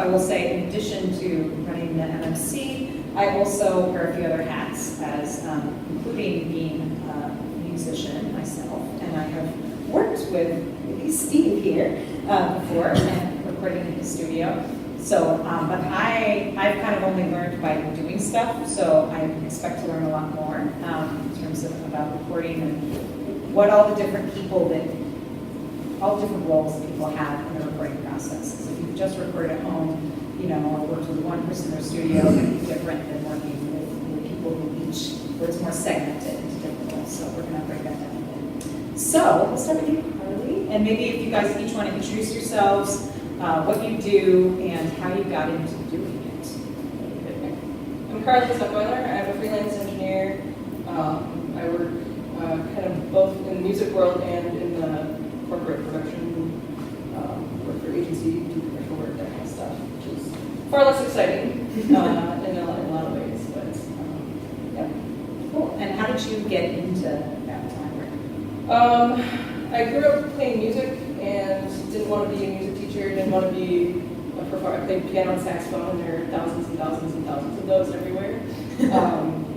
I will say, in addition to running the MMC, I also wear a few other hats, as including being a musician myself, and I have worked with Steve here before and recorded in his studio. So, but I've kind of only learned by doing stuff, so I expect to learn a lot more in terms of about recording and what all the different people all the different roles that people have in the recording process. So if you've just recorded at home, or worked with one person in their studio, it can be different than working with people where it's more segmented into different roles. So we're going to break that down a bit. So we'll start with you, Carly, and maybe if you guys each want to introduce yourselves, what you do, and how you got into doing it. I'm Carly Zuckweiler. I'm a freelance engineer. I work kind of both in the music world and in the corporate production, work for agency, do commercial work, that kind of stuff, which is far less exciting in a lot of ways. But yeah, cool. And how did you get into that time? I grew up playing music and didn't want to be a music teacher. Didn't want to be a performer. I played piano and saxophone. There are thousands and thousands and thousands of those everywhere.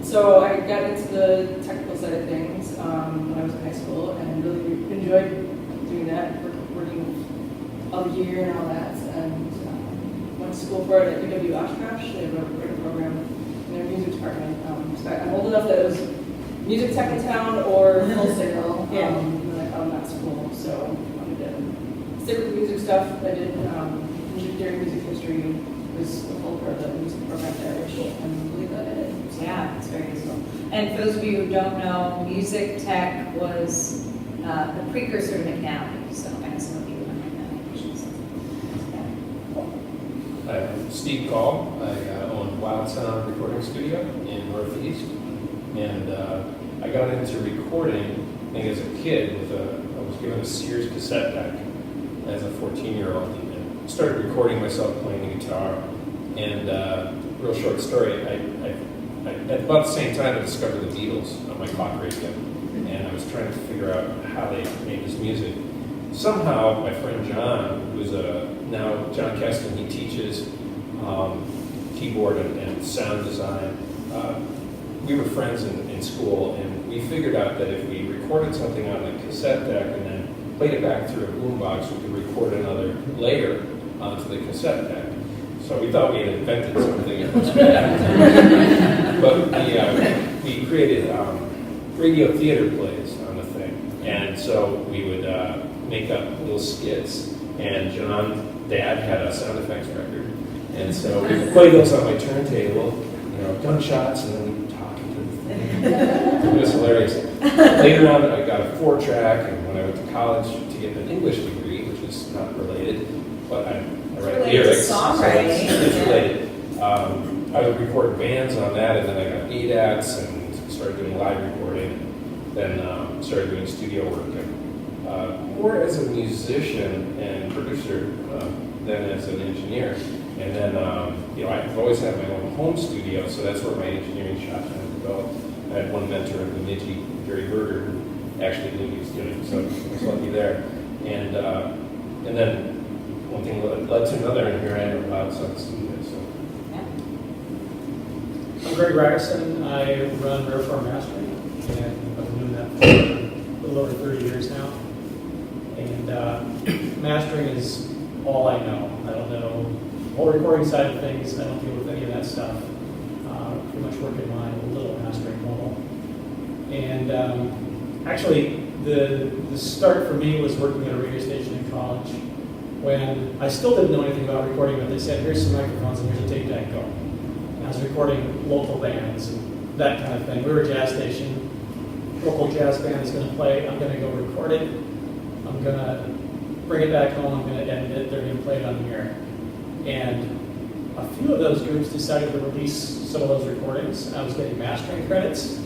So I got into the technical side of things when I was in high school and really enjoyed doing that, working all year and all that. And went to school for it at UW Oshkosh. They have a great program in their music department. So I'm old enough that it was music tech in town or wholesale. And I found that school. So I wanted to stick with the music stuff. I did engineering music history. Was a full part of the music program there, which I'm really glad I did. Yeah, it's very useful. And for those of you who don't know, music tech was the precursor to McNally. So I know some of you on McNally. I'm Steve Kaul. I own Wild Sound Recording Studio in Northeast, and I got into recording, I think as a kid, I was given a Sears cassette deck as a 14-year-old, and started recording myself playing the guitar. And real short story, at about the same time I discovered the Beatles on my clock radio, and I was trying to figure out how they made this music. Somehow, my friend John, who's now John Keston, he teaches keyboard and sound design. We were friends in school, and we figured out that if we recorded something on a cassette deck and then played it back through a boombox, we could record another layer onto the cassette deck. So we thought we had invented something. It was bad. But we created radio theater plays on the thing, and so we would make up little skits. And John, Dad, had a sound effects record, and so we would play those on my turntable, gunshots, and then we'd talk into the thing. It was hilarious. Later on, I got a 4-track, and when I went to college to get an English degree, which is not related, but I write lyrics, so it's related. I would record bands on that, and then I got ADATs and started doing live recording, then started doing studio work. And, more as a musician and producer than as an engineer. And then, I've always had my own home studio, so that's where my engineering shop kind of developed. I had one mentor in Bemidji, Gary Berger, who actually knew he was doing it, so I was lucky there. And then one thing led to another, and here I am about Sound Studio. So. I'm Greg Reierson. I run Reierson Mastering, and I've been doing that for a little over 30 years now. And mastering is all I know. I don't know the whole recording side of things. I don't deal with any of that stuff. Pretty much work in my little mastering model. And actually, the start for me was working at a radio station in college, when I still didn't know anything about recording, but they said, here's some microphones and here's a tape deck, go. And I was recording local bands and that kind of thing. We were a jazz station. Local jazz band is going to play. I'm going to go record it. I'm going to bring it back home. I'm going to edit it. They're going to play it on the air. And a few of those groups decided to release some of those recordings. I was getting mastering credits.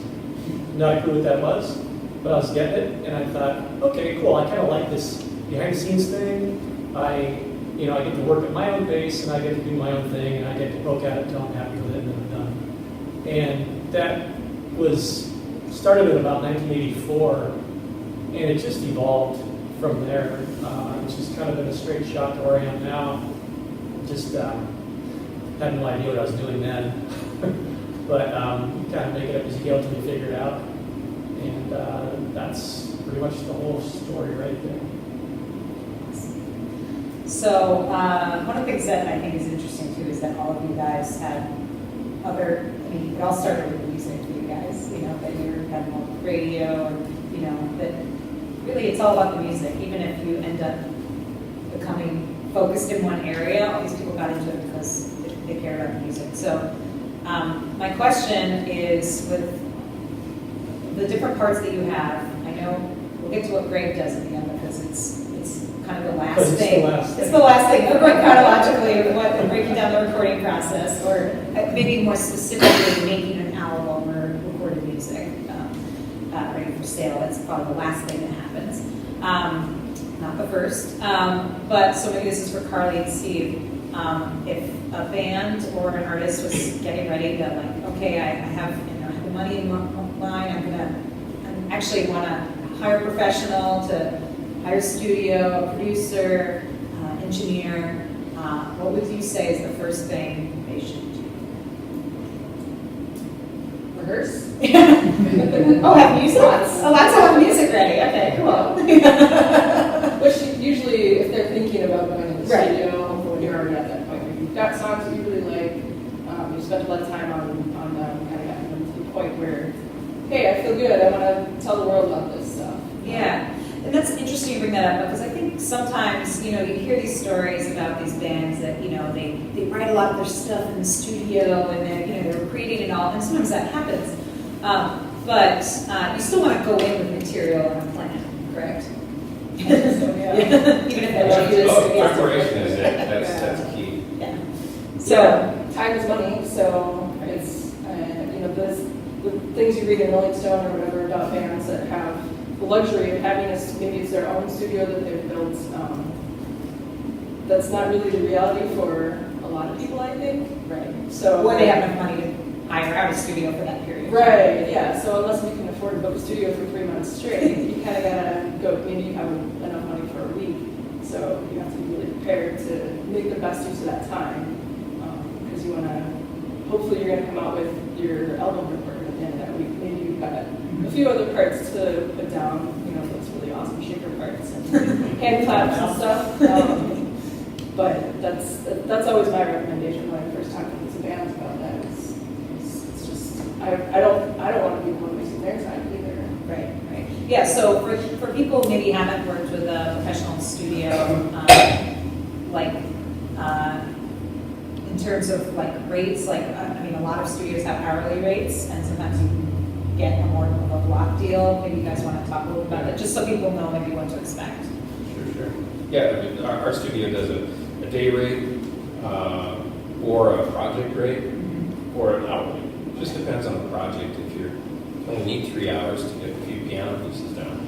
Not a clue what that was, but I was getting it. And I thought, okay, cool. I kind of like this behind the scenes thing. I get to work at my own pace, and I get to do my own thing, and I get to poke at it until I'm happy with it, and then I'm done. And that was started in about 1984, and it just evolved from there. It's just kind of been a straight shot to where I am now. just had no idea what I was doing then. But kind of make it up as you go until you figure it out. And that's pretty much the whole story right there. So one of the things that I think is interesting too is that all of you guys had other, I mean, it all started with music for you guys, you know, that you're having on radio, and, you know, that really it's all about the music. Even if you end up becoming focused in one area, all these people got into it because they care about the music. So my question is, with the different parts that you have, I know we'll get to what Greg does at the end because it's kind of the last Because it's thing. the last It's the last thing. We're going chronologically with what breaking down the recording process, or maybe more specifically making an album or recorded music ready for sale. That's probably the last thing that happens, not the first. But so maybe this is for Carly and Steve. If a band or an artist was getting ready to, like, okay, I have, you know, I have the money in line. I actually want to hire a professional to hire a studio, a producer, engineer. What would you say is the first thing they should do? Rehearse? Oh, have music? Oh, lots of music ready. Okay, cool. Which usually, if they're thinking about going to the Right. studio, when you're already at that point, where you've got songs that you really like, you spend a lot of time on them, kind of getting them to the point where, hey, I feel good, I want to tell the world about this stuff. Yeah, and that's interesting you bring that up because I think sometimes, you know, you hear these stories about these bands that, you know, they write a lot of their stuff in the studio and then, you know, they're recreating it all, and sometimes that happens. But you still want to go in with material and a plan, correct? So, yeah. Even if that changes. Preparation is it, that's key. Yeah. So, So, time is money, so it's, you know, the things you read in Rolling Stone or whatever about bands that have the luxury of having maybe it's their own studio that they've built. That's not really the reality for a lot of people, I think. right. So, Or they have enough money to hire out a studio for that period. right, yeah. So unless you can afford to book a studio for 3 months straight, you kind of gotta go. Maybe you have enough money for a week, so you have to be really prepared to make the best use of that time because you want to. Hopefully, you're going to come out with your album recorded at the end of that week. Maybe you've got a few other parts to put down. You know, those really awesome shaker parts and hand claps and stuff. But that's always my recommendation when I first talk to these bands about that. It's just I don't want to be the one wasting their time either. Right, right. Yeah, so for people who maybe haven't worked with a professional studio, like in terms of like rates, like I mean, a lot of studios have hourly rates, and sometimes you can get a more of a block deal. Maybe you guys want to talk a little about that, just so people know maybe what to expect. Sure. Yeah, I mean, our studio does a day rate or a project rate or an hourly. It just depends on the project. If you only need 3 hours to get a few piano pieces down,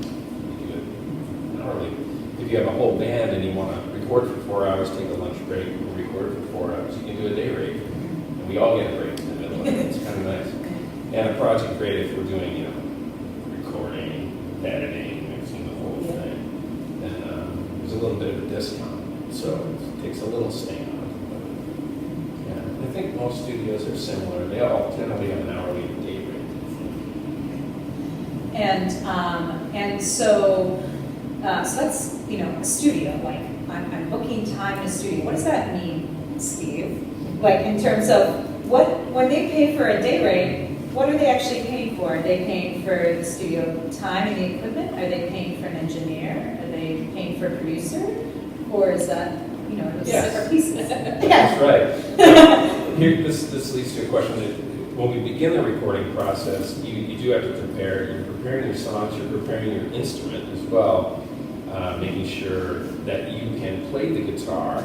you do it hourly. If you have a whole band and you want to record for 4 hours, take a lunch break, and record for 4 hours, you can do a day rate. And we all get a break in the middle of it. It's kind of nice. And a project rate if we're doing, you know, recording, editing, mixing the whole thing, then there's a little bit of a discount. So it takes a little sting on it. But, yeah, I think most studios are similar. They all generally have an hourly day rate. And so that's, you know, a studio. Like I'm booking time in a studio. What does that mean, Steve? Like in terms of when they pay for a day rate, what are they actually paying for? Are they paying for the studio time and the equipment? Are they paying for an engineer? Are they paying for a producer? Or is that, you know, those separate pieces? That's right. Here, this leads to a question that when we begin the recording process, you do have to prepare. You're preparing your songs, you're preparing your instrument as well, making sure that you can play the guitar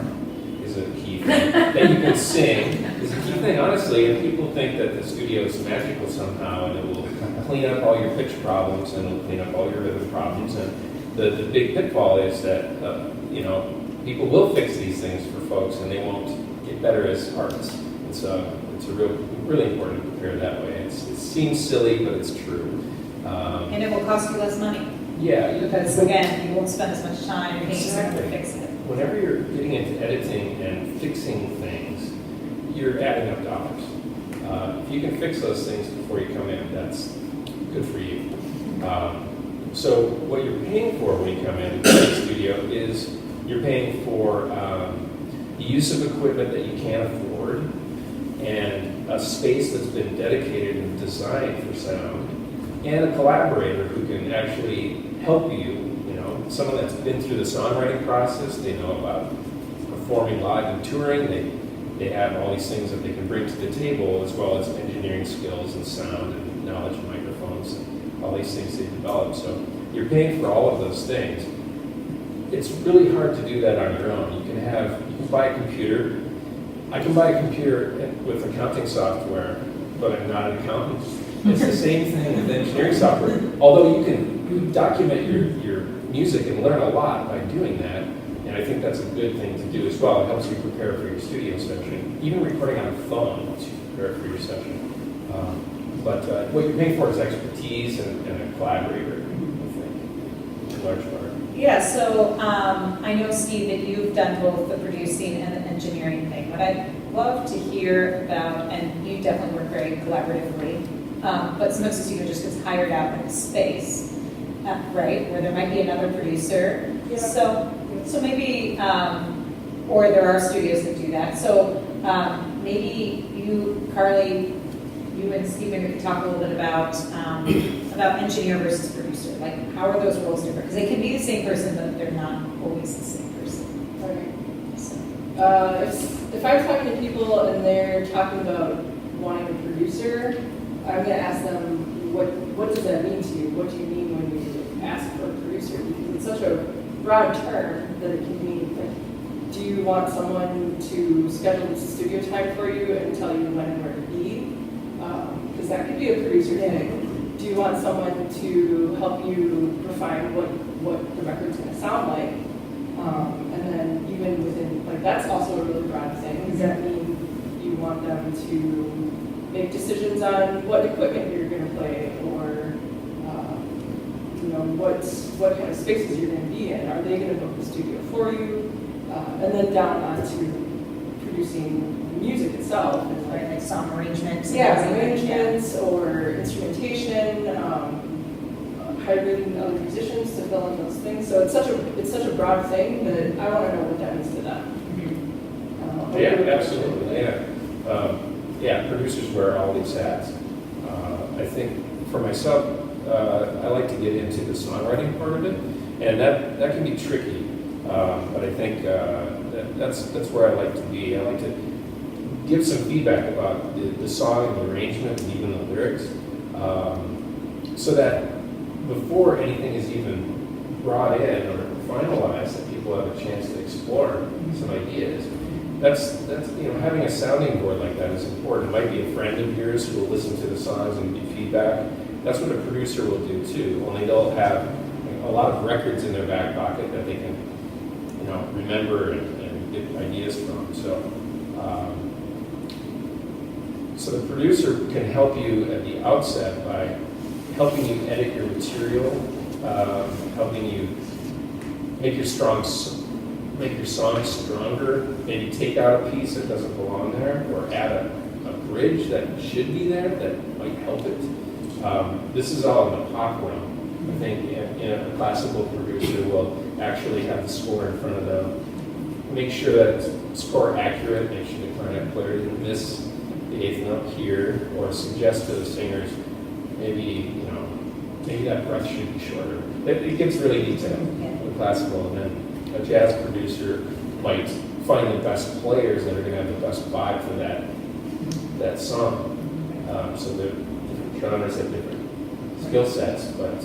is a key thing. That you can sing is a key thing, honestly. And people think that the studio is magical somehow and it will clean up all your pitch problems and it'll clean up all your rhythm problems. And the big pitfall is that, you know, people will fix these things for folks and they won't get better as artists. And so it's really important to prepare that way. It seems silly, but it's true. And it will cost you less money. Yeah. Because again, you won't spend as much time paying someone to Exactly. fix it. Whenever you're getting into editing and fixing things, you're adding up dollars. If you can fix those things before you come in, that's good for you. So what you're paying for when you come in to the studio is you're paying for the use of equipment that you can't afford and a space that's been dedicated and designed for sound and a collaborator who can actually help you, someone that's been through the songwriting process. They know about performing live and touring. They have all these things that they can bring to the table, as well as engineering skills and sound and knowledge of microphones and all these things they've developed. So you're paying for all of those things. It's really hard to do that on your own. You can buy a computer. I can buy a computer with accounting software, but I'm not an accountant. It's the same thing with engineering software. Although you document your music and learn a lot by doing that, and I think that's a good thing to do as well. It helps you prepare for your studio session. Even recording on a phone helps you prepare for your session. But what you're paying for is expertise and a collaborator, I think, in large part. Yeah, so I know, Steve, that you've done both the producing and the engineering thing. What I'd love to hear about, and you definitely work very collaboratively, but sometimes the studio just gets hired out in a space, right, where there might be another producer. Yeah. So maybe, or there are studios that do that. So maybe you, Carly, you and Steve maybe could talk a little bit about engineer versus producer. Like, how are those roles different? Because they can be the same person, but they're not always the same person. Right. So. If I'm talking to people and they're talking about wanting a producer, I'm going to ask them, what does that mean to you? What do you mean when you ask for a producer? Because it's such a broad term that it can mean, like, do you want someone to schedule the studio time for you and tell you when and where to be? Because that could be a producer thing. Do you want someone to help you refine what the record's going to sound like? And then even within, like, that's also a really broad thing. Does that mean you want them to make decisions on what equipment you're going to play, or what kind of spaces you're going to be in? Are they going to book the studio for you? And then down onto producing the music itself, and Right, like song arrangements. arrangements or instrumentation, hiring other musicians to fill in those things. So it's such a broad thing that I want to know what that means to them. Yeah, absolutely. Yeah, producers wear all these hats. I think for myself, I like to get into the songwriting part of it, and that can be tricky. But I think that's where I like to be. I like to give some feedback about the song and the arrangement and even the lyrics, so that before anything is even brought in or finalized, that people have a chance to explore some ideas. That's having a sounding board like that is important. It might be a friend of yours who will listen to the songs and give feedback. That's what a producer will do too. Only they'll have a lot of records in their back pocket that they can remember and get ideas from. So the producer can help you at the outset by helping you edit your material, helping you make your song stronger, maybe take out a piece that doesn't belong there, or add a bridge that should be there that might help it. This is all in the pop realm. I think a classical producer will actually have the score in front of them, make sure that it's score accurate, make sure the clarinet player didn't miss the eighth note here, or suggest to the singers maybe that breath should be shorter. It gets really detailed with classical, and then a jazz producer might find the best players that are going to have the best vibe for that song. So the different genres have different skill sets, but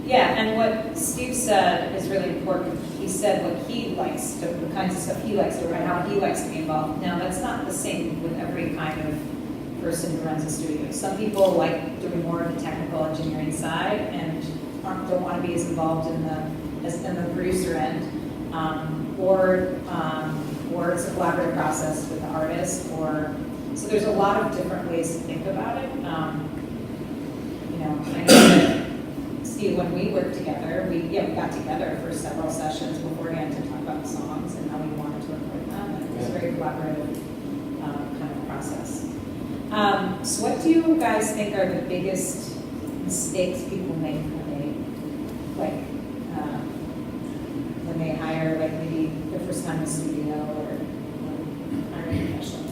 Yeah, and what Steve said is really important. He said what he likes, the kinds of stuff he likes to write, how he likes to be involved. Now, that's not the same with every kind of person who runs a studio. Some people like doing more of the technical engineering side and don't want to be as involved in the producer end, or it's a collaborative process with the artist. So there's a lot of different ways to think about it. I know that see, when we worked together, we got together for several sessions beforehand to talk about the songs and how we wanted to record them. And it was a very collaborative kind of process. So what do you guys think are the biggest mistakes people make when they hire, like maybe the first time in the studio or hiring professionals?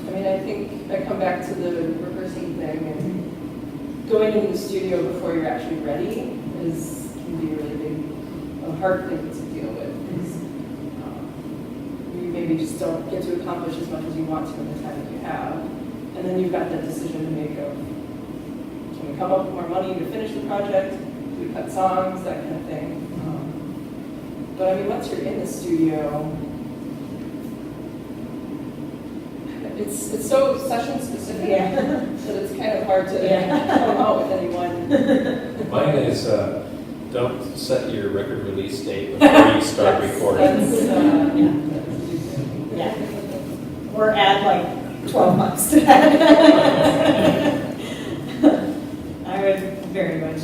I mean, I think I come back to the rehearsing thing, and going into the studio before you're actually ready can be a really big, a hard thing to deal with. You maybe just don't get to accomplish as much as you want to in the time that you have, and then you've got that decision to make of, can we come up with more money to finish the project? Do we cut songs? That kind of thing. But I mean, once you're in the studio, it's so session specific that it's kind of hard to come out with anyone. Mine is don't set your record release date before you start recording. Or add like 12 months to that. I would very much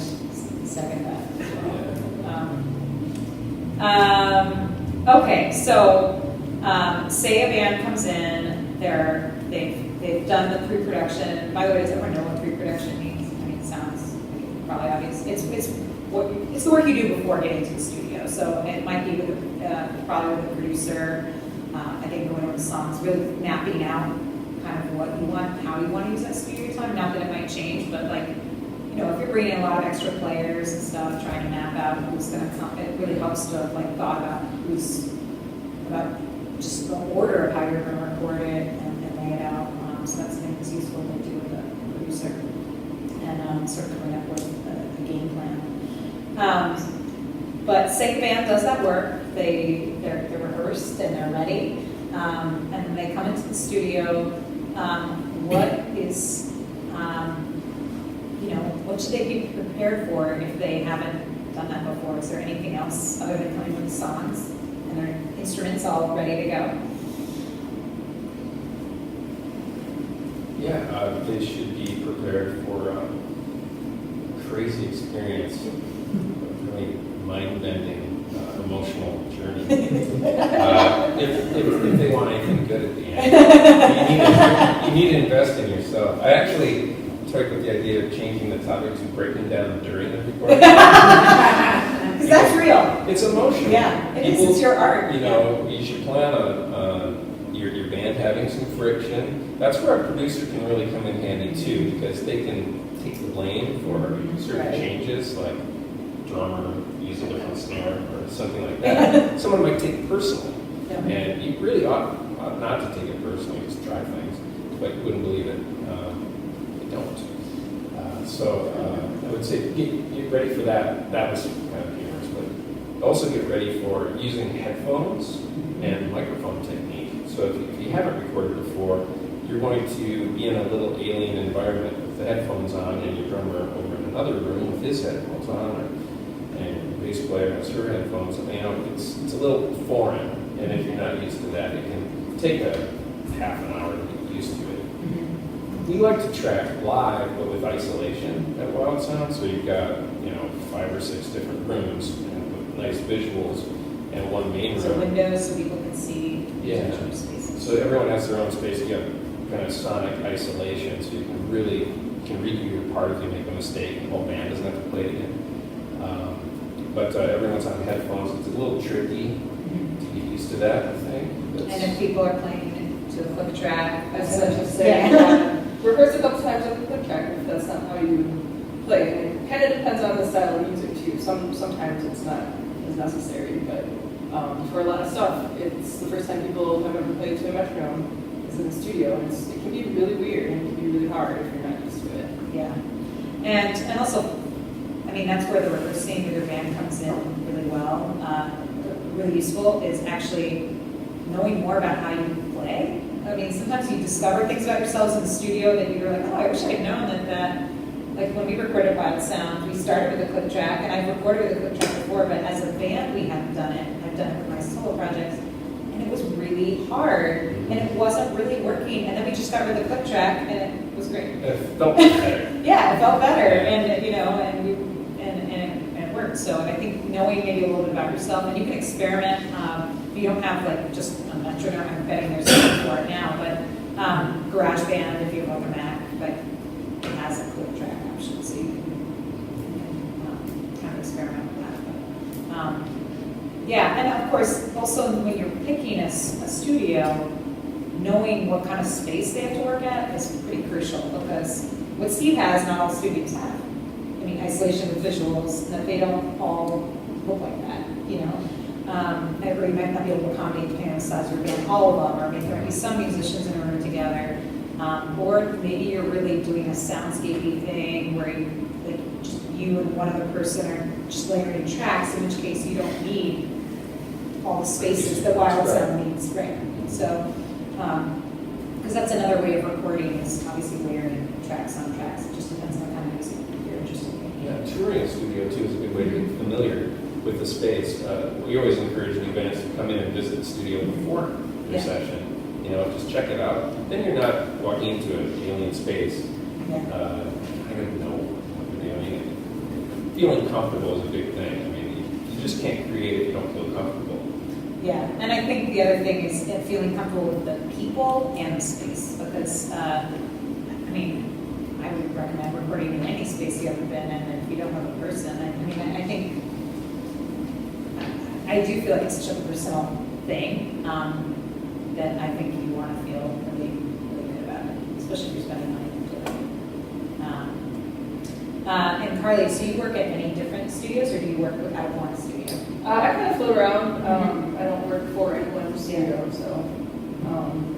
second that as well. Okay, so say a band comes in. They've done the pre-production. By the way, does everyone know what pre-production means? I mean, it sounds probably obvious. It's the work you do before getting to the studio. So it might be with probably with the producer. I think going over the songs, really mapping out kind of what you want, how you want to use that studio time. Not that it might change, but like, if you're bringing in a lot of extra players and stuff, trying to map out who's going to come, it really helps to have like thought about just the order of how you're going to record it and lay it out. So that's something that's useful to do with the producer and sort of coming up with a game plan. But say the band does that work, they're rehearsed and they're ready, and then they come into the studio. What should they be prepared for if they haven't done that before? Is there anything else other than coming with the songs and their instruments all ready to go? Yeah, they should be prepared for a crazy experience, really mind-bending, emotional journey. If they want anything good at the end, you need to invest in yourself. I actually toyed with the idea of changing the topic to breaking down during the recording. Because that's real. It's emotional. Yeah, it is. It's your art. You should plan on your band having some friction. That's where a producer can really come in handy too, because they can take the blame for certain changes, like drummer use a different snare or something like that. Someone might take it personally, and you really ought not to take it personally. Just try things, but you wouldn't believe it. They don't. So I would say get ready for that. That was kind of humorous, but also get ready for using headphones and microphone technique. So if you haven't recorded before, you're going to be in a little alien environment with the headphones on, and your drummer over in another room with his headphones on, and your bass player has her headphones. It's a little foreign, and if you're not used to that, it can take a half an hour to get used to it. We like to track live, but with isolation at Wild Sound. So you've got 5 or 6 different rooms and with nice visuals, and one main room. So windows so people can see spaces. So everyone has their own space. You got kind of sonic isolation, so you can redo your part if you make a mistake. The whole band doesn't have to play it again. But everyone's on headphones. It's a little tricky to get used to that, I think. And if people are playing to a click track, That's such a say. Rehearse a couple times on the click track if that's not how you play. And it kind of depends on the style of music too. Sometimes it's not as necessary, but for a lot of stuff, it's the first time people have ever played to a metronome is in the studio. And it can be really weird and it can be really hard if you're not used to it. Yeah, and also, that's where the rehearsing with your band comes in really well. Really useful is actually knowing more about how you play. Sometimes you discover things about yourselves in the studio that you're like, oh, I wish I had known that. Like when we recorded Wild Sound, we started with a click track, and I've recorded with a click track before, but as a band, we haven't done it. I've done it with my solo projects, and it was really really hard, and it wasn't really working. And then we just got rid of the click track, and it was great. It felt better. Yeah, it felt better, and you know, and it worked. So I think knowing maybe a little bit about yourself, and you can experiment. You don't have like just a metronome. I'm betting there's something for it now, but GarageBand if you have like a Mac, but it has a click track option, so you can kind of experiment with that. But, yeah, and of course, also when you're picking a studio, knowing what kind of space they have to work at is pretty crucial, because what Steve has, not all studios have. I mean, isolation with visuals, that they don't all look like that, you know? Or you might not be able to accommodate depending on the size of your band, all of them, or maybe there might be some musicians in a room together. Or maybe you're really doing a soundscapey thing where you, like, just you and one other person are just layering tracks, in which case you don't need all the spaces that wild sound needs, right? So, because that's another way of recording is obviously layering tracks on tracks. It just depends on the kind of music you're interested in. Yeah, touring a studio too is a good way to get familiar with the space. We always encourage new bands to come in and visit the studio before your session. You know, just check it out. Then you're not walking into an alien space. Yeah. I don't know what you're doing. Feeling comfortable is a big thing. I mean, you just can't create if you don't feel comfortable. Yeah, and I think the other thing is feeling comfortable with the people and the space, because, I mean, I would recommend recording in any space you've ever been in, and if you don't have a person, I think, I do feel like it's such a personal thing, that I think you want to feel really, really good about it, especially if you're spending money into it. And Carly, so you work at many different studios, or do you work out of one studio? I kind of float around. I don't work for any one studio, so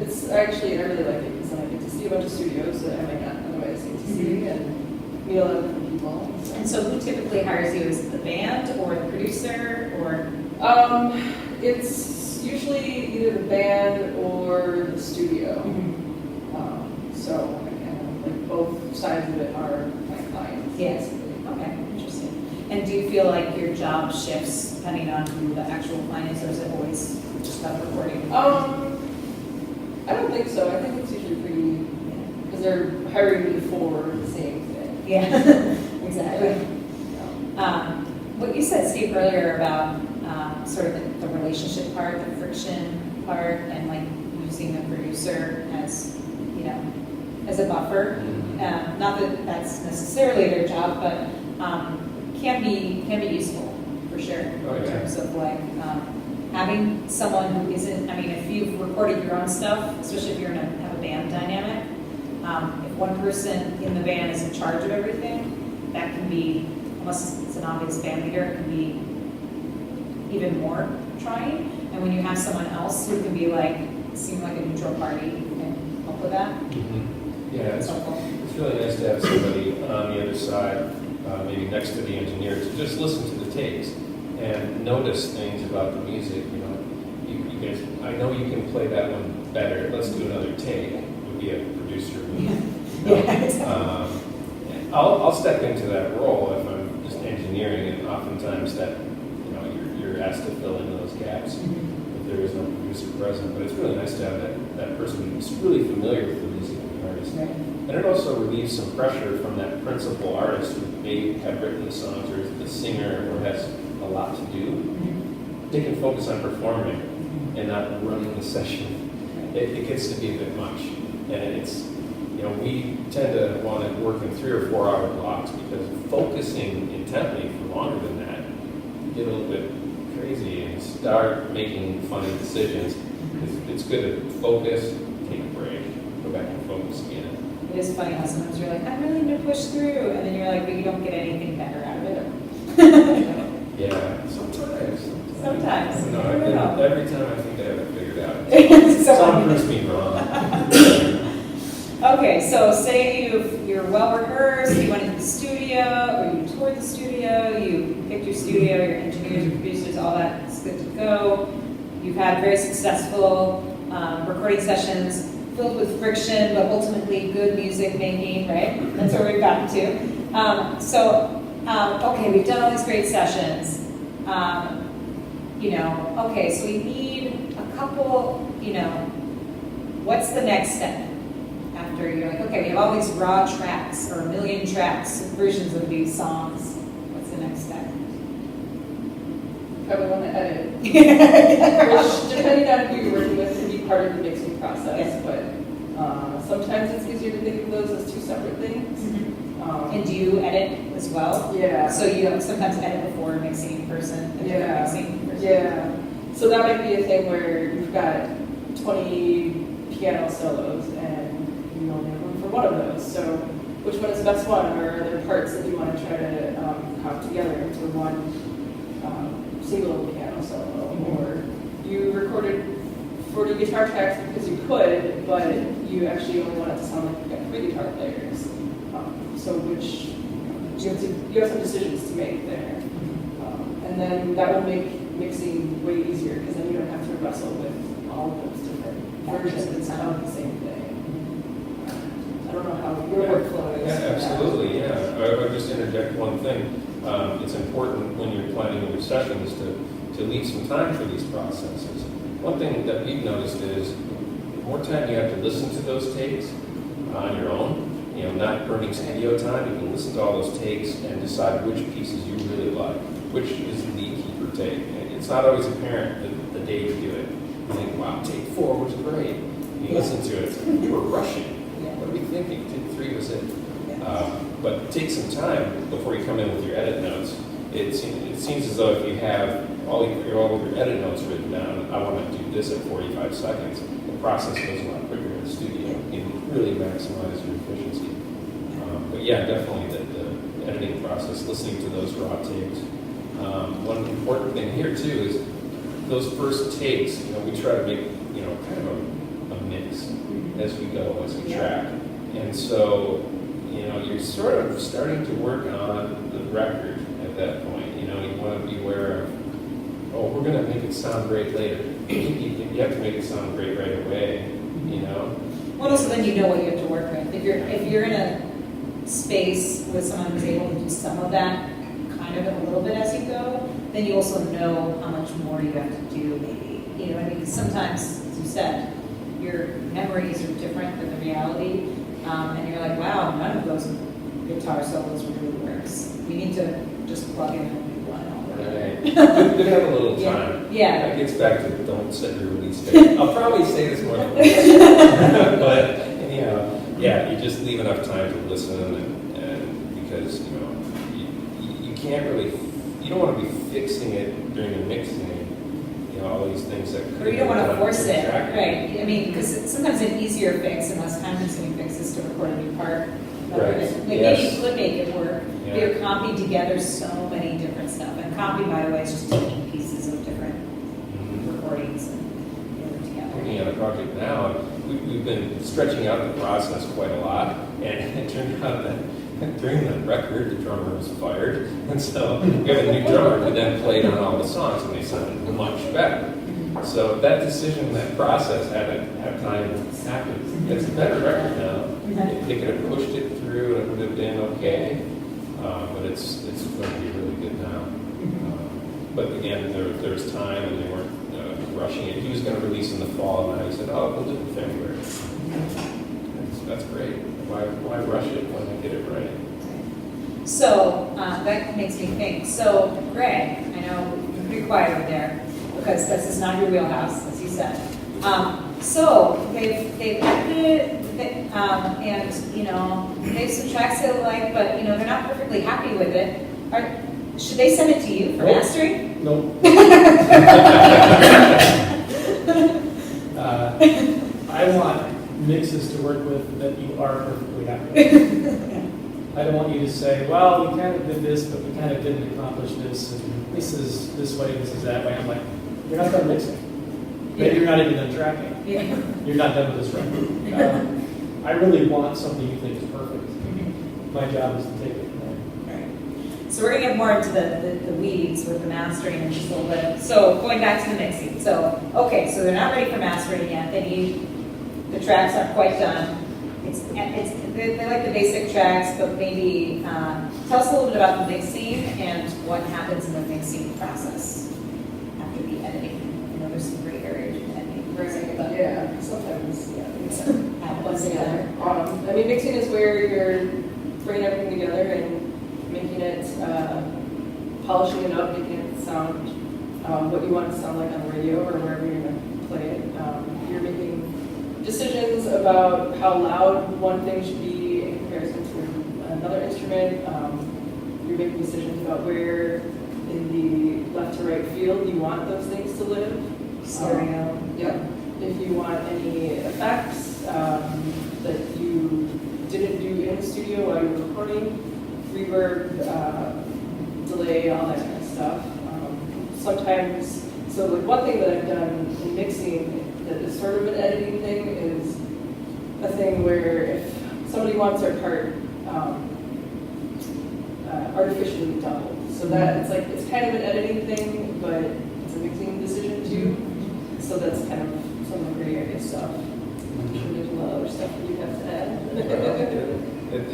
it's actually, I really like it because then I get to see a bunch of studios that I might not otherwise get to see and meet a lot of different people. So. And so who typically hires you? Is it the band or the producer or? It's usually either the band or the studio. So I kind of like both sides of it are my clients. Yes. Okay, interesting. And do you feel like your job shifts depending on who the actual client is, or is it always just about recording? I don't think so. I think it's usually pretty, because they're hiring me for the same thing. Yeah, exactly. What you said, Steve, earlier about sort of the relationship part, the friction part, and like using the producer as, you know, as a buffer. Not that that's necessarily their job, but can be useful for sure in terms of like having someone who isn't. I mean, if you've recorded your own stuff, especially if you're have a band dynamic, if one person in the band is in charge of everything, that can be, unless it's an obvious band leader, it can be even more trying. And when you have someone else who can be like, seem like a neutral party and help with that, yeah, it's helpful. It's really nice to have somebody on the other side, maybe next to the engineer, to just listen to the takes and notice things about the music. You know, you guys, I know you can play that one better. Let's do another take. Would be a producer move. I'll step into that role if I'm just engineering, and oftentimes that, you know, you're asked to fill in those gaps if there is no producer present. But it's really nice to have that person who's really familiar with the music of the artist. Right. And it also relieves some pressure from that principal artist who may have written the songs, or is the singer, or has a lot to do. They can focus on performing and not running the session. It gets to be a bit much. And it's, you know, we tend to want to work in 3 or 4 hour blocks, because focusing intently for longer than that, you get a little bit crazy and start making funny decisions. It's good to focus, take a break, go back and focus again. It is funny how sometimes you're like, I'm willing to push through, and then you're like, but you don't get anything better out of it. Yeah, sometimes. Sometimes. No, I don't know. every time I think I have it figured out. Someone proves me wrong. Okay, so say you're well rehearsed, you went into the studio, or you toured the studio, you picked your studio, your engineers, your producers, all that is good to go. You've had very successful recording sessions filled with friction, but ultimately good music making, right? That's where we've gotten to. Okay, we've done all these great sessions. Okay, so we need a couple what's the next step? After you're like, okay, we have all these raw tracks or a million tracks, versions of these songs. What's the next step? Probably want to edit. Which, depending on who you're working with, can be part of the mixing process. Yes. But sometimes it's easier to think of those as two separate things. And do you edit as well? Yeah. So you sometimes edit before mixing in person? And Yeah. Mixing in person? Yeah. So that might be a thing where you've got 20 piano solos and you only have room for one of those. So which one is the best one? Or are there parts that you want to try to have together into one single piano solo? Or you recorded 40 guitar tracks because you could, but you actually only want it to sound like you've got 3 guitar players. So which you have some decisions to make there. And then that will make mixing way easier because then you don't have to wrestle with all of those different versions of the same thing. I don't know how your workflow is. Yeah, absolutely, yeah. I would just interject one thing. It's important when you're planning your sessions to leave some time for these processes. One thing that we've noticed is the more time you have to listen to those takes on your own, not burning studio time, you can listen to all those takes and decide which pieces you really like, which is the keeper take. It's not always apparent the day you do it. You think, wow, take 4 was great. You listen to it, you were rushing. What are we thinking? Take 3 was it. But take some time before you come in with your edit notes. It seems as though if you have all of your edit notes written down, I want to do this at 45 seconds, the process goes a lot quicker in the studio. You can really maximize your efficiency. But yeah, definitely the editing process, listening to those raw takes. One important thing here too is those first takes, we try to make, kind of a mix as we go, as we track. And so, you're sort of starting to work on the record at that point. You want to be aware of, oh, we're going to make it sound great later. You have to make it sound great right away, Well, also then you know what you have to work with. If you're in a space with someone who's able to do some of that, kind of a little bit as you go, then you also know how much more you have to do, maybe. Because sometimes, as you said, your memories are different than the reality, and you're like, wow, none of those guitar solos really works. We need to just plug in a new one. Right. Good to have a little time. Yeah. That gets back to don't set your release date. I'll probably say this more than once. But anyhow, yeah, you just leave enough time to listen and because, you can't really, you don't want to be fixing it during the mixing, all these things that could. Or you don't want to force it, right? Because sometimes an easier fix and less time-consuming fix is to record a new part. Right. Maybe you could make it work. Yeah. You're copying together so many different stuff. And copy, by the way, is just taking pieces of different recordings and putting them together. Working on a project now, we've been stretching out the process quite a lot, and it turned out that during the record, the drummer was fired, and so we have a new drummer who then played on all the songs, and they sounded much better. So that decision, that process had to have time to happen. It's a better record now. They could have pushed it through, and it would have been okay, but it's going to be really good now. But again, there was time, and they weren't rushing it. He was going to release in the fall, and I said, "Oh, we'll do it in February." That's great. Why rush it when I get it right? So that makes me think. So Greg, I know you're pretty quiet over there because this is not your wheelhouse, as you said. So they've edited it, and they have some tracks they like, but they're not perfectly happy with it. Should they send it to you for mastering? Nope. I want mixes to work with that you are perfectly happy with. I don't want you to say, well, we kind of did this, but we kind of didn't accomplish this, and this is this way, this is that way. I'm like, you're not done mixing. Maybe you're not even done tracking. Yeah. You're not done with this record. I really want something you think is perfect. My job is to take it from there. Right. So we're going to get more into the weeds with the mastering in just a little bit. So going back to the mixing. So, okay, so they're not ready for mastering yet. They need, the tracks aren't quite done. They like the basic tracks, but maybe tell us a little bit about the mixing and what happens in the mixing process after the editing. There's some great areas in editing. Right. sometimes, yeah. It's it's- happens together. I mean, mixing is where you're bringing everything together and making it, polishing it up, making it sound what you want it to sound like on the radio or wherever you're going to play it. You're making decisions about how loud one thing should be in comparison to another instrument. You're making decisions about where in the left to right field you want those things to live. Stereo. Yep. If you want any effects that you didn't do in the studio while you were recording, reverb, delay, all that kind of stuff. Sometimes, so like one thing that I've done in mixing that is sort of an editing thing is a thing where if somebody wants their part artificially doubled, so that it's kind of an editing thing, but it's a mixing decision too. So that's kind of some of the gray area stuff. I'm sure there's a lot of other stuff that you have to add.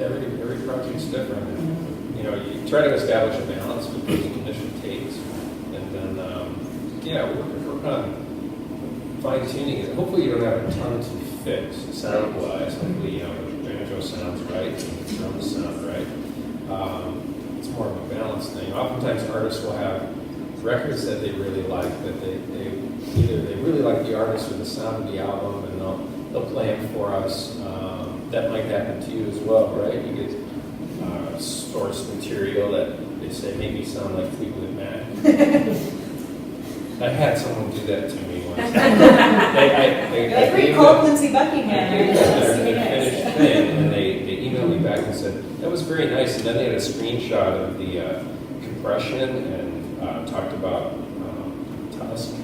Every project's different. You know, you try to establish a balance with those initial takes, and then work on fine tuning it. Hopefully, you don't have a ton to fix sound wise. Hopefully, the banjo sounds right, and the drums sound right. It's more of a balance thing. Oftentimes, artists will have records that they really like, that they either they really like the artist or the sound of the album, and they'll play it for us. That might happen to you as well, right? You get source material that they say make me sound like Fleetwood Mac. I had someone do that to me once. Like, we called Lindsey Buckingham. Their finished thing, and they emailed me back and said that was very nice, and then they had a screenshot of the compression and talked about Tusk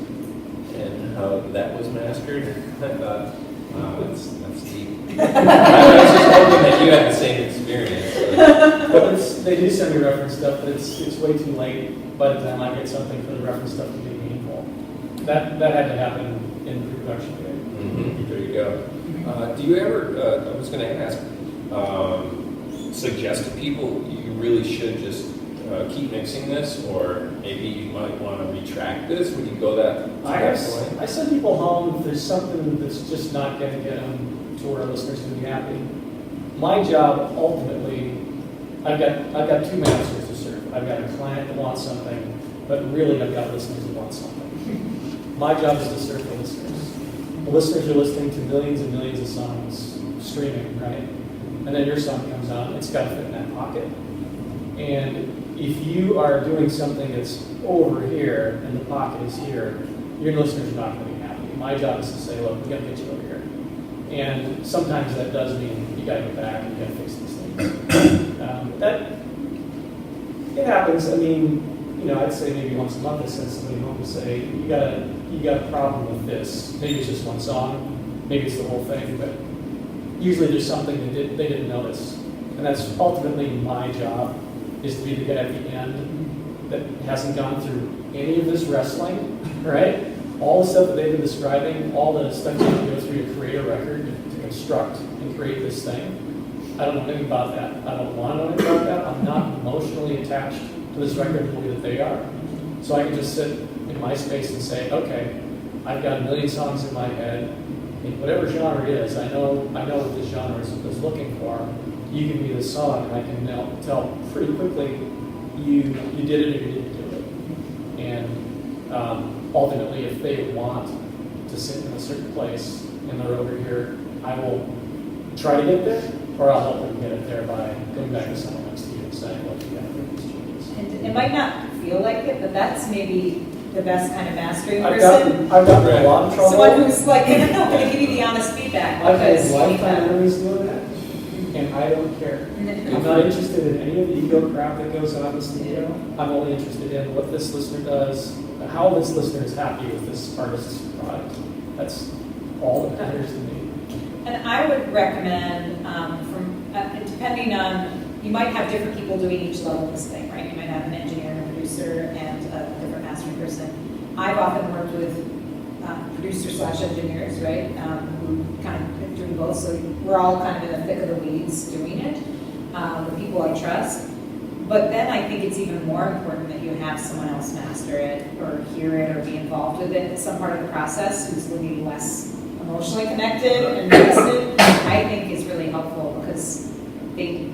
and how that was mastered. I thought, wow, that's deep. I was just hoping that you had the same experience. But they do send me reference stuff, but it's way too late by the time I get something for the reference stuff to be meaningful. That had to happen in the production period. There you go. Do you ever, I was going to ask, suggest to people you really should just keep mixing this, or maybe you might want to retract this? Would you go that way? I send people home if there's something that's just not going to get them to where listeners can be happy. My job, ultimately, I've got two masters to serve. I've got a client that wants something, but really I've got listeners that want something. My job is to serve the listeners. The listeners are listening to millions and millions of songs streaming, right? And then your song comes out, it's got to fit in that pocket. And if you are doing something that's over here and the pocket is here, your listeners are not going to be happy. My job is to say, look, we got to get you over here. And sometimes that does mean you got to go back and you got to fix these things. It happens. I mean, I'd say maybe once a month I send somebody home to say, you got a problem with this. Maybe it's just one song, maybe it's the whole thing, but usually there's something they didn't notice. And that's ultimately my job, is to be the guy at the end that hasn't gone through any of this wrestling, right? All the stuff that they've been describing, all the stuff you have to go through to create a record, to construct and create this thing. I don't know anything about that. I don't want to know anything about that. I'm not emotionally attached to this record the way that they are. So I can just sit in my space and say, okay, I've got a million songs in my head. In whatever genre it is, I know what this genre is looking for. You give me the song, and I can now tell pretty quickly you did it or you didn't do it. And ultimately, if they want to sit in a certain place and they're over here, I will try to get there, or I'll help them get it there by going back to someone next to you and saying, look, you got to make these changes. And it might not feel like it, but that's maybe the best kind of mastering I've person. gotten in a lot of trouble. Someone who's like, no, I'm going to give you the honest feedback. I've had because lifetime enemies doing that, and I don't care. I'm not interested in any of the ego crap that goes on in the studio. I'm only interested in what this listener does, how this listener is happy with this artist's product. That's all that matters to me. And I would recommend, depending on, you might have different people doing each level of this thing, right? You might have an engineer and a producer and a different mastering person. I've often worked with producer/engineers, right, who kind of doing both, so we're all kind of in the thick of the weeds doing it, the people I trust. But then I think it's even more important that you have someone else master it or hear it or be involved with it in some part of the process who's maybe less emotionally connected and invested, I think is really helpful because they,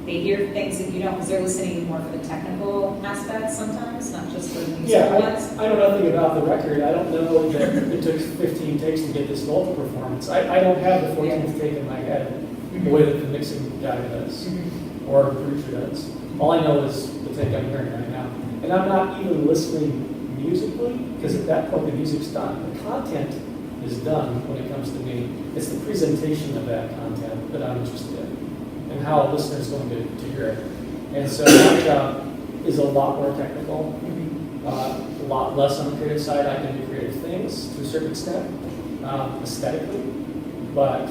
they hear things that you don't, because they're listening more for the technical aspects sometimes, not just for the musical ones. I know nothing about the record. I don't know that it took 15 takes to get this vocal performance. I don't have the 14th take in my head the way that the mixing guy does or the producer does. All I know is the take I'm hearing right now. And I'm not even listening musically, because at that point the music's done. The content is done when it comes to me. It's the presentation of that content that I'm interested in and how a listener is going to hear it. And so my job is a lot more technical, a lot less on the creative side. I can do creative things to a certain extent, aesthetically, but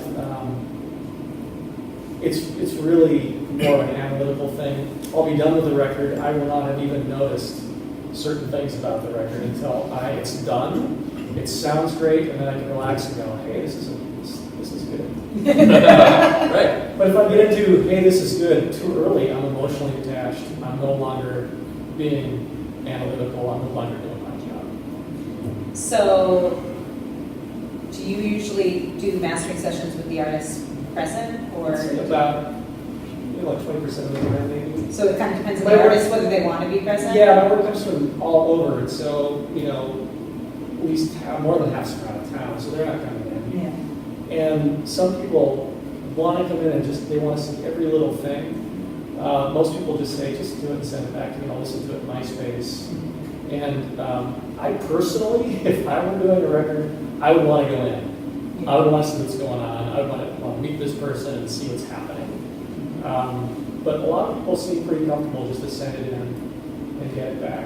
it's really more of an analytical thing. I'll be done with the record. I will not have even noticed certain things about the record until it's done. It sounds great, and then I can relax and go, hey, this is good. Right. But if I get into, hey, this is good, too early, I'm emotionally attached. I'm no longer being analytical. I'm no longer doing my job. So, do you usually do mastering sessions with the artist present, or? I'd say about like 20% of the time, maybe. So it kind of depends on the artist whether they want to be present? Yeah, my work comes from all over, and so, at least more than half's from out of town, so they're not coming in. Yeah. And some people want to come in and they want to see every little thing. Most people just say, just do it and send it back to me. I'll listen to it in MySpace. And I personally, if I were doing a record, I would want to go in. I would want to see what's going on. I would want to meet this person and see what's happening. But a lot of people seem pretty comfortable just to send it in and get it back.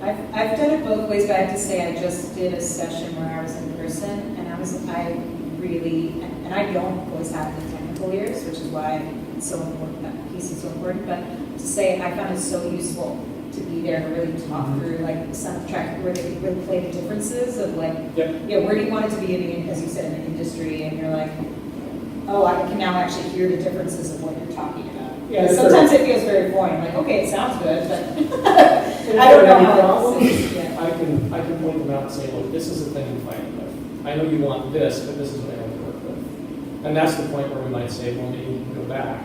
I've done it both ways, but I have to say I just did a session where I was in person, and I really, and I don't always have the technical ears, which is why it's so important, that piece is so important, but to say I found it so useful to be there to really talk through like the soundtrack where they really play the differences of like, where do you want it to be in the, as you said, in the industry, and you're like, oh, I can now actually hear the differences of what you're talking about. Yeah, sometimes it feels very boring, like, okay, it sounds good, but I don't know how it's, I can point them out and say, look, this is the thing I'm fighting with. I know you want this, but this is what I want to work with. And that's the point where we might say, well, maybe you can go back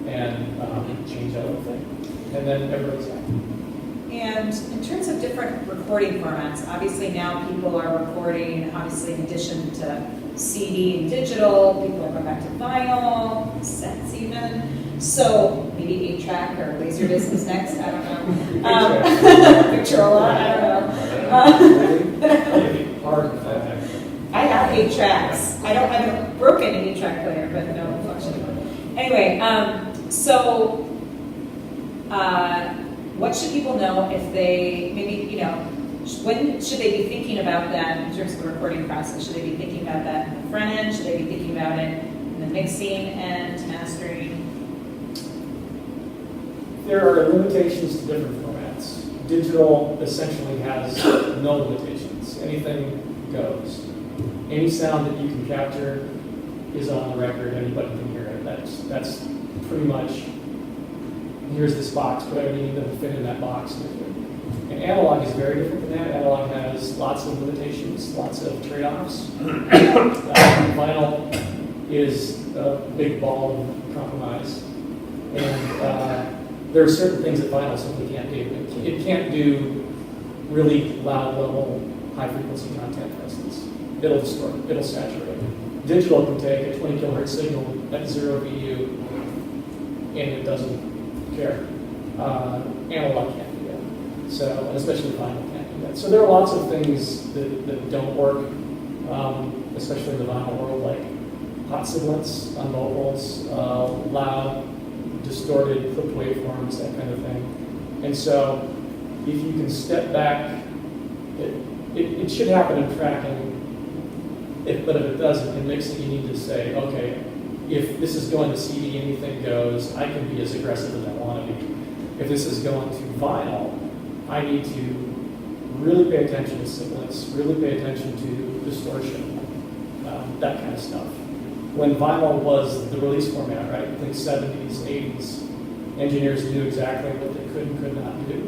and change that little thing. And then everybody's happy. And in terms of different recording formats, obviously now people are recording, obviously in addition to CD and digital, people are going back to vinyl, cassettes even. So maybe 8-track or Laserdisc is next, I don't know. Victrola, I don't know. Hard. I have 8 tracks. I haven't broken an 8-track player, but no function. Anyway, so what should people know if they maybe, when should they be thinking about that in terms of the recording process? Should they be thinking about that in the front end? Should they be thinking about it in the mixing and mastering? There are limitations to different formats. Digital essentially has no limitations. Anything goes. Any sound that you can capture is on the record. Anybody can hear it. That's pretty much, here's this box, put everything you need to fit in that box. And analog is very different than that. Analog has lots of limitations, lots of trade-offs. Vinyl is a big ball of compromise. And there are certain things that vinyl simply can't do. It can't do really loud level, high frequency content, for instance. It'll distort, it'll saturate. Digital can take a 20 kilohertz signal at 0 VU and it doesn't care. Analog can't do that. So, and especially vinyl can't do that. So there are lots of things that don't work, especially in the vinyl world, like hot sibilants on vocals, loud, distorted, clipped waveforms, that kind of thing. And so if you can step back, it should happen in tracking, but if it doesn't, in mixing you need to say, okay, if this is going to CD, anything goes, I can be as aggressive as I want to be. If this is going to vinyl, I need to really pay attention to sibilants, really pay attention to distortion, that kind of stuff. When vinyl was the release format, right, I think 70s, 80s, engineers knew exactly what they could and could not do.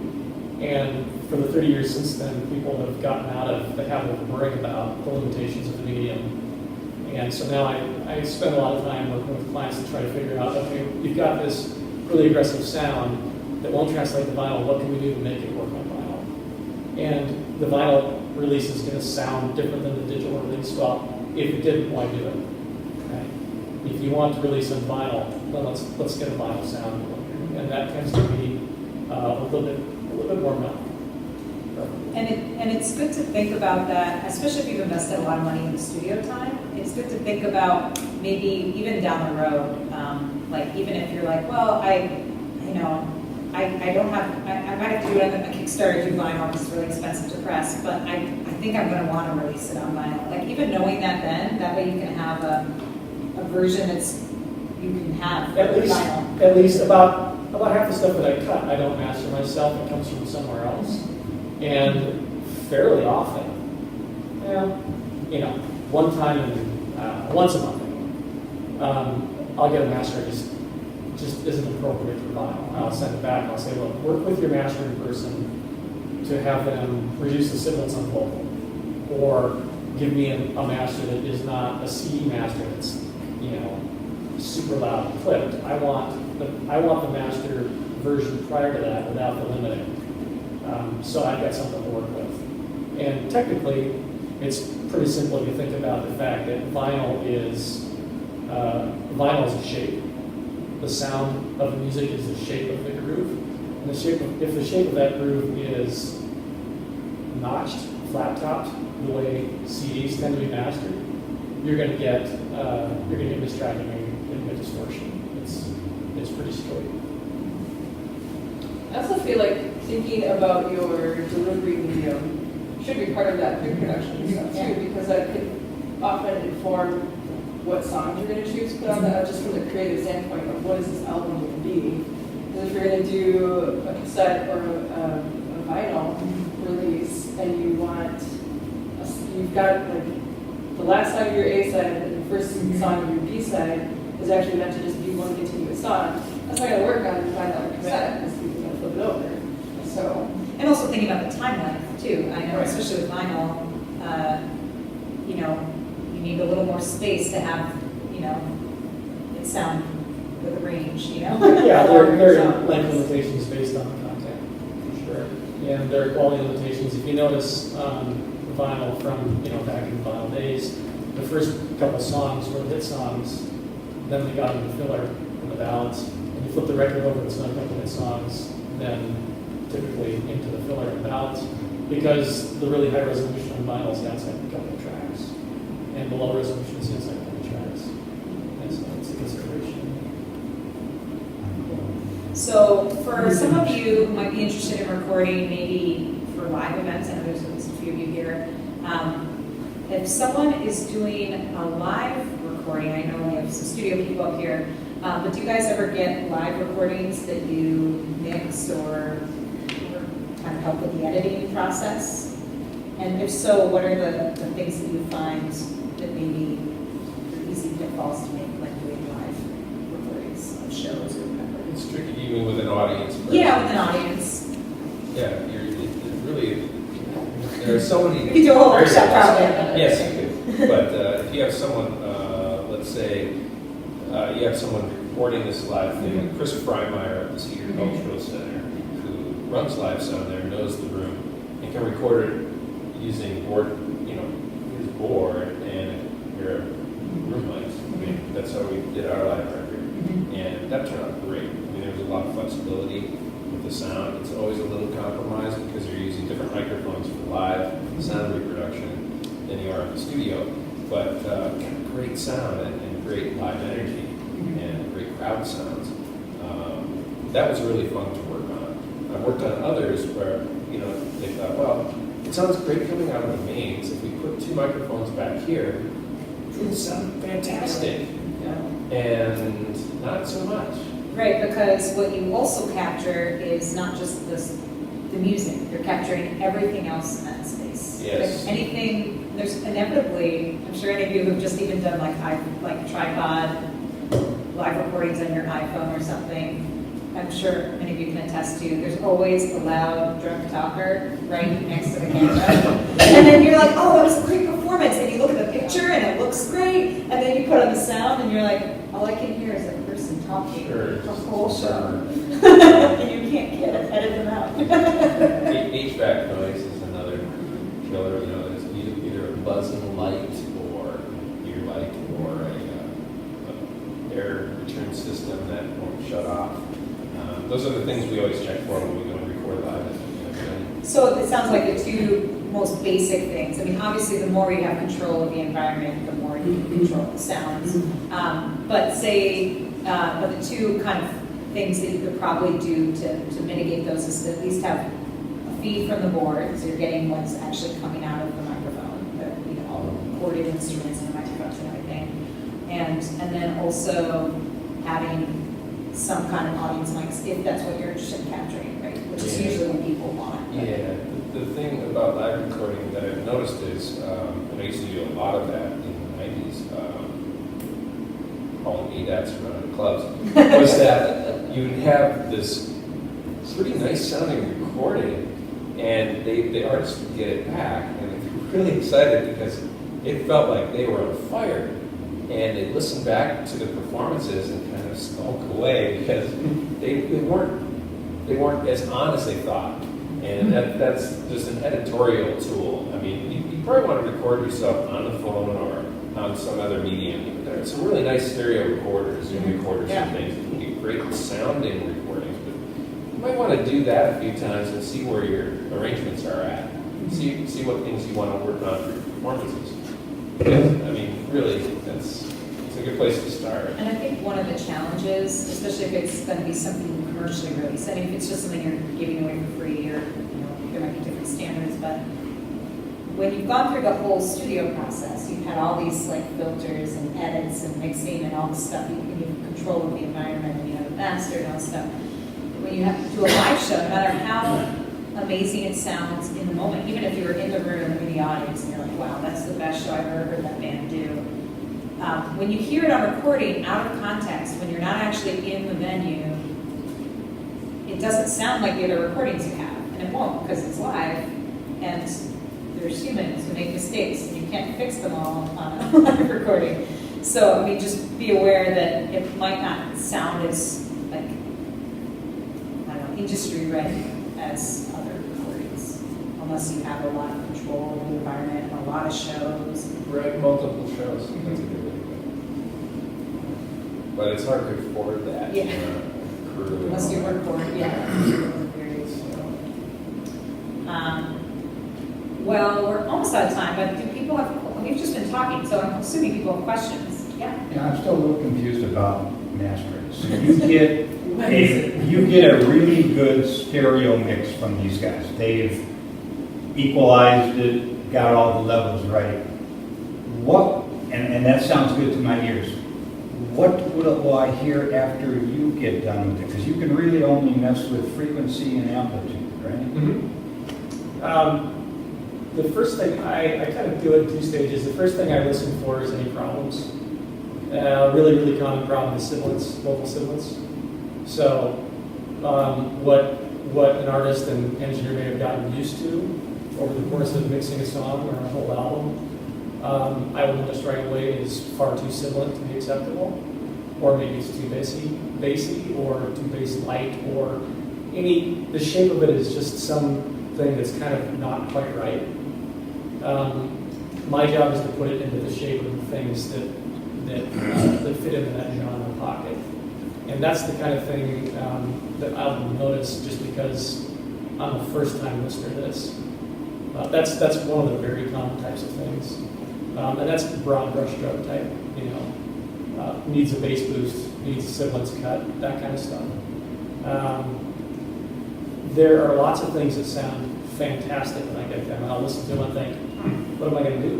And for the 30 years since then, people have gotten out of the habit of worrying about the limitations of the medium. And so now I spend a lot of time working with clients to try to figure out, okay, you've got this really aggressive sound that won't translate to vinyl. What can we do to make it work on vinyl? And the vinyl release is going to sound different than the digital release. Well, if it didn't, why do it? Okay. If you want to release on vinyl, then let's get a vinyl sound. And that tends to be a little bit more mellow. And it's good to think about that, especially if you've invested a lot of money in the studio time. It's good to think about maybe even down the road, like even if you're like, well, I don't have, I might have to do it on a Kickstarter, do vinyl, because it's really expensive to press, but I think I'm going to want to release it on vinyl. Like even knowing that then, that way you can have a version that's, you can have vinyl. At least about half the stuff that I cut, I don't master myself. It comes from somewhere else. And fairly often, one time, once a month, I'll get a master that just isn't appropriate for vinyl. I'll send it back and I'll say, look, work with your mastering person to have them reduce the signals on vocal, or give me a master that is not a CD master that's super loud and clipped. I want the master version prior to that without the limiting. So I've got something to work with. And technically, it's pretty simple if you think about the fact that vinyl is a shape. The sound of the music is the shape of the groove. And if the shape of that groove is notched, flat-topped, the way CDs tend to be mastered, you're going to get mistracking and get distortion. It's pretty straight. I also feel like thinking about your delivery medium should be part of that pre-production stuff too, because that could often inform what songs you're going to choose to put on that, just from the creative standpoint of what is this album going to be. Because if you're going to do a cassette or a vinyl release, and you've got like the last song of your A side and the first song of your B side is actually meant to just be one continuous song. That's not going to work on a vinyl or cassette because people are going to flip it over. So, and also thinking about the time length too. I know, right. especially with vinyl, you need a little more space to have, it sound with a range, Yeah, there are length limitations based on the content, for sure. And there are quality limitations. If you notice vinyl from, back in the vinyl days, the first couple songs were hit songs, then they got into filler and the ballads. And you flip the record over, it's not a couple hit songs, then typically into the filler and ballads, because the really high resolution on vinyl is the outside a couple of tracks, and the low resolution is the inside a couple of tracks. And so it's a consideration. So for some of you who might be interested in recording, maybe for live events, I know there's at least a few of you here, if someone is doing a live recording, I know we have some studio people up here, but do you guys ever get live recordings that you mix or kind of help with the editing process? And if so, what are the things that you find that maybe are easy pitfalls to make, like doing live recordings of shows or whatever? It's tricky even with an audience. Yeah, with an audience. Yeah, there are so many. You do a whole workshop probably. Yes, you do. But if you have someone, let's say, you have someone recording this live thing, like Chris Freimeyer at the Cedar Cultural Center, who runs live sound there, knows the room, and can record it using his board and your room lights. I mean, that's how we did our live record, and that turned out great. I mean, there was a lot of flexibility with the sound. It's always a little compromise because you're using different microphones for live sound reproduction than you are in the studio, but great sound and great live energy and great crowd sounds. That was really fun to work on. I worked on others where they thought, well, it sounds great coming out of the mains. If we put two microphones back here, it would sound fantastic. Yeah. And not so much. Right, because what you also capture is not just the music, you're capturing everything else in that space. Yes. There's inevitably, I'm sure any of you who've just even done like tripod live recordings on your iPhone or something, I'm sure many of you can attest to, there's always a loud drunk talker right next to the camera. And then you're like, oh, that was a great performance. And you look at the picture and it looks great. And then you put on the sound and you're like, all I can hear is that person talking the whole show. And you can't get it, edit them out. HVAC noise is another killer. You know, there's either a buzzing light or ear light or a air return system that won't shut off. Those are the things we always check for when we go and record live. So it sounds like the two most basic things. I mean, obviously, the more you have control of the environment, the more you can control the sounds. But the two kind of things that you could probably do to mitigate those is to at least have a feed from the board, so you're getting what's actually coming out of the microphone, all the recorded instruments and the microphones and everything, and then also having some kind of audience mics if that's what you're interested in capturing, right? Which is usually what people want. Yeah, the thing about live recording that I've noticed is, and I used to do a lot of that in the 90s, calling ADATs around in clubs, was that you'd have this pretty nice sounding recording, and the artists would get it back, and they'd be really excited because it felt like they were on fire. And they listened back to the performances and kind of skulk away because they weren't as on as they thought. And that's just an editorial tool. I mean, you probably want to record yourself on the phone or on some other medium. There are some really nice stereo recorders, Zoom recorders and things. You can get great sounding recordings, but you might want to do that a few times and see where your arrangements are at. See what things you want to work on for your performances. Because, I mean, really, it's a good place to start. And I think one of the challenges, especially if it's going to be something commercially released, I mean, if it's just something you're giving away for free, or there might be different standards, but when you've gone through the whole studio process, you've had all these like filters and edits and mixing and all this stuff, you have control of the environment and you have a master and all this stuff. When you have to do a live show, no matter how amazing it sounds in the moment, even if you're in the room in the audience and you're like, wow, that's the best show I've ever heard that band do. When you hear it on recording out of context, when you're not actually in the venue, it doesn't sound like the other recordings you have, and it won't because it's live, and there's humans who make mistakes, and you can't fix them all on a live recording. So, I mean, just be aware that it might not sound as, like, I don't know, industry ready as other recordings, unless you have a lot of control of the environment and a lot of shows. Right, multiple shows. That's a good way to go. But it's hard to afford that. Yeah. Crew Unless you work for it, well, we're almost out of time, but do people have, we've just been talking, so I'm assuming people have questions. Yeah? Yeah, I'm still a little confused about masters. You get a really good stereo mix from these guys. They've equalized it, got all the levels right. What, and that sounds good to my ears. What will I hear after you get done with it? Because you can really only mess with frequency and amplitude, right? Mm-hmm. The first thing, I kind of do it in two stages. The first thing I listen for is any problems. Really common problem is sibilance, vocal sibilance. So what an artist and engineer may have gotten used to over the course of mixing a song or a whole album, I will notice right away is far too sibilant to be acceptable, or maybe it's too bassy, or too bass light, or the shape of it is just something that's kind of not quite right. My job is to put it into the shape of the things that fit into that genre pocket. And that's the kind of thing that I'll notice just because I'm a first-time listener to this. That's one of the very common types of things. And that's broad brushstroke type, needs a bass boost, needs a sibilance cut, that kind of stuff. There are lots of things that sound fantastic when I get them. I'll listen to them and think, what am I going to do?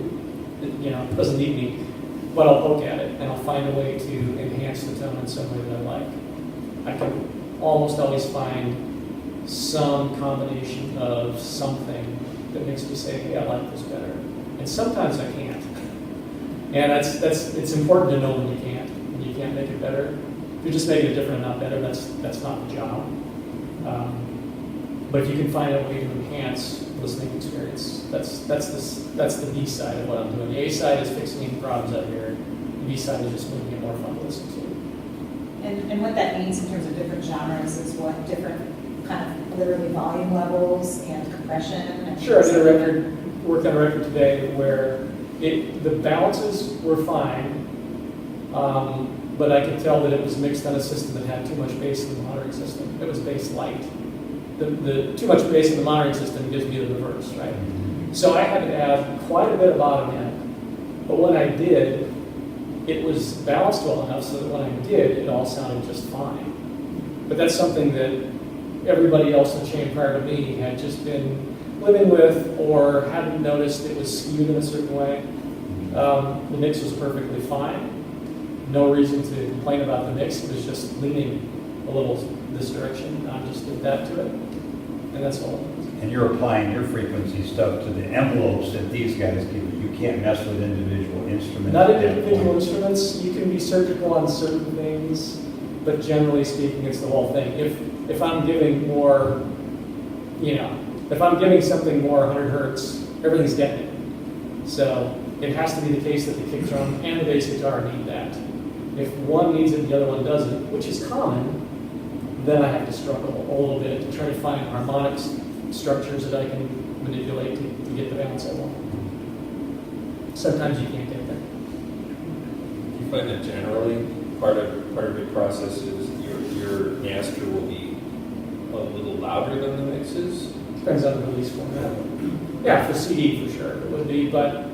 It doesn't need me, but I'll poke at it and I'll find a way to enhance the tone in some way that I like. I can almost always find some combination of something that makes me say, hey, I like this better. And sometimes I can't. And it's important to know when you can't make it better. If you're just making it different and not better, that's not the job. But if you can find a way to enhance listening experience, that's the B side of what I'm doing. The A side is fixing any problems out here. The B side is just making it more fun to listen to. And what that means in terms of different genres is what different kind of literally volume levels and compression. And Sure, I worked on a record today where the balances were fine, but I could tell that it was mixed on a system that had too much bass in the monitoring system. It was bass light. The too much bass in the monitoring system gives me the reverse, right? So I had to add quite a bit of bottom end, but when I did, it was balanced well enough so that when I did, it all sounded just fine. But that's something that everybody else in the chain prior to me had just been living with or hadn't noticed it was skewed in a certain way. The mix was perfectly fine. No reason to complain about the mix. It was just leaning a little this direction. I just did that to it, and that's all. And you're applying your frequency stuff to the envelopes that these guys give you. You can't mess with individual instruments. Not at that individual point. instruments. You can be surgical on certain things, but generally speaking, it's the whole thing. If I'm giving more, if I'm giving something more 100 hertz, everything's getting it. So it has to be the case that the kick drum and the bass guitar need that. If one needs it, the other one doesn't, which is common, then I have to struggle a little bit to try to find harmonic structures that I can manipulate to get the balance I want. Sometimes you can't get there. You find that generally part of your process is your master will be a little louder than the mixes? Depends on the release format. Yeah, for CD for sure it would be, but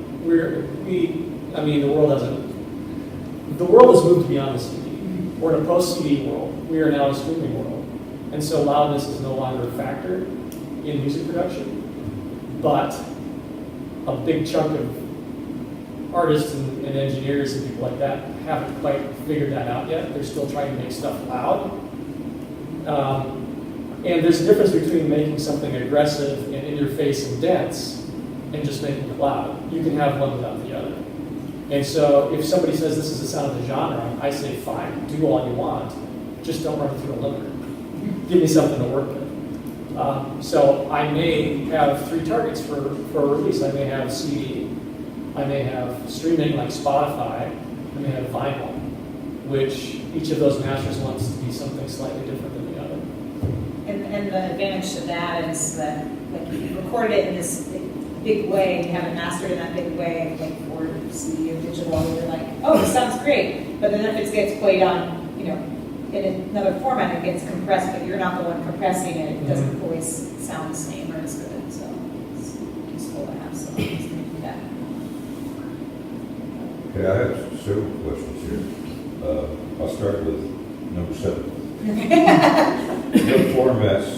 the world has moved beyond the CD. We're in a post-CD world. We are now in a streaming world. And so loudness is no longer a factor in music production, but a big chunk of artists and engineers and people like that haven't quite figured that out yet. They're still trying to make stuff loud. And there's a difference between making something aggressive and in your face and dense and just making it loud. You can have one without the other. And so if somebody says this is the sound of the genre, I say fine, do all you want, just don't run it through a limiter. Give me something to work with. So I may have 3 targets for a release. I may have CD, I may have streaming like Spotify, I may have vinyl, which each of those masters wants to be something slightly different than the other. And the advantage to that is that, like, you recorded it in this big way, and you have it mastered in that big way, like for CD or digital, you're like, oh, this sounds great. But then if it gets played on, in another format, it gets compressed, but you're not the one compressing it. It doesn't always sound the same or as good. So it's useful to have someone who's going to do that. Okay, I have several questions here. I'll start with number 7. What formats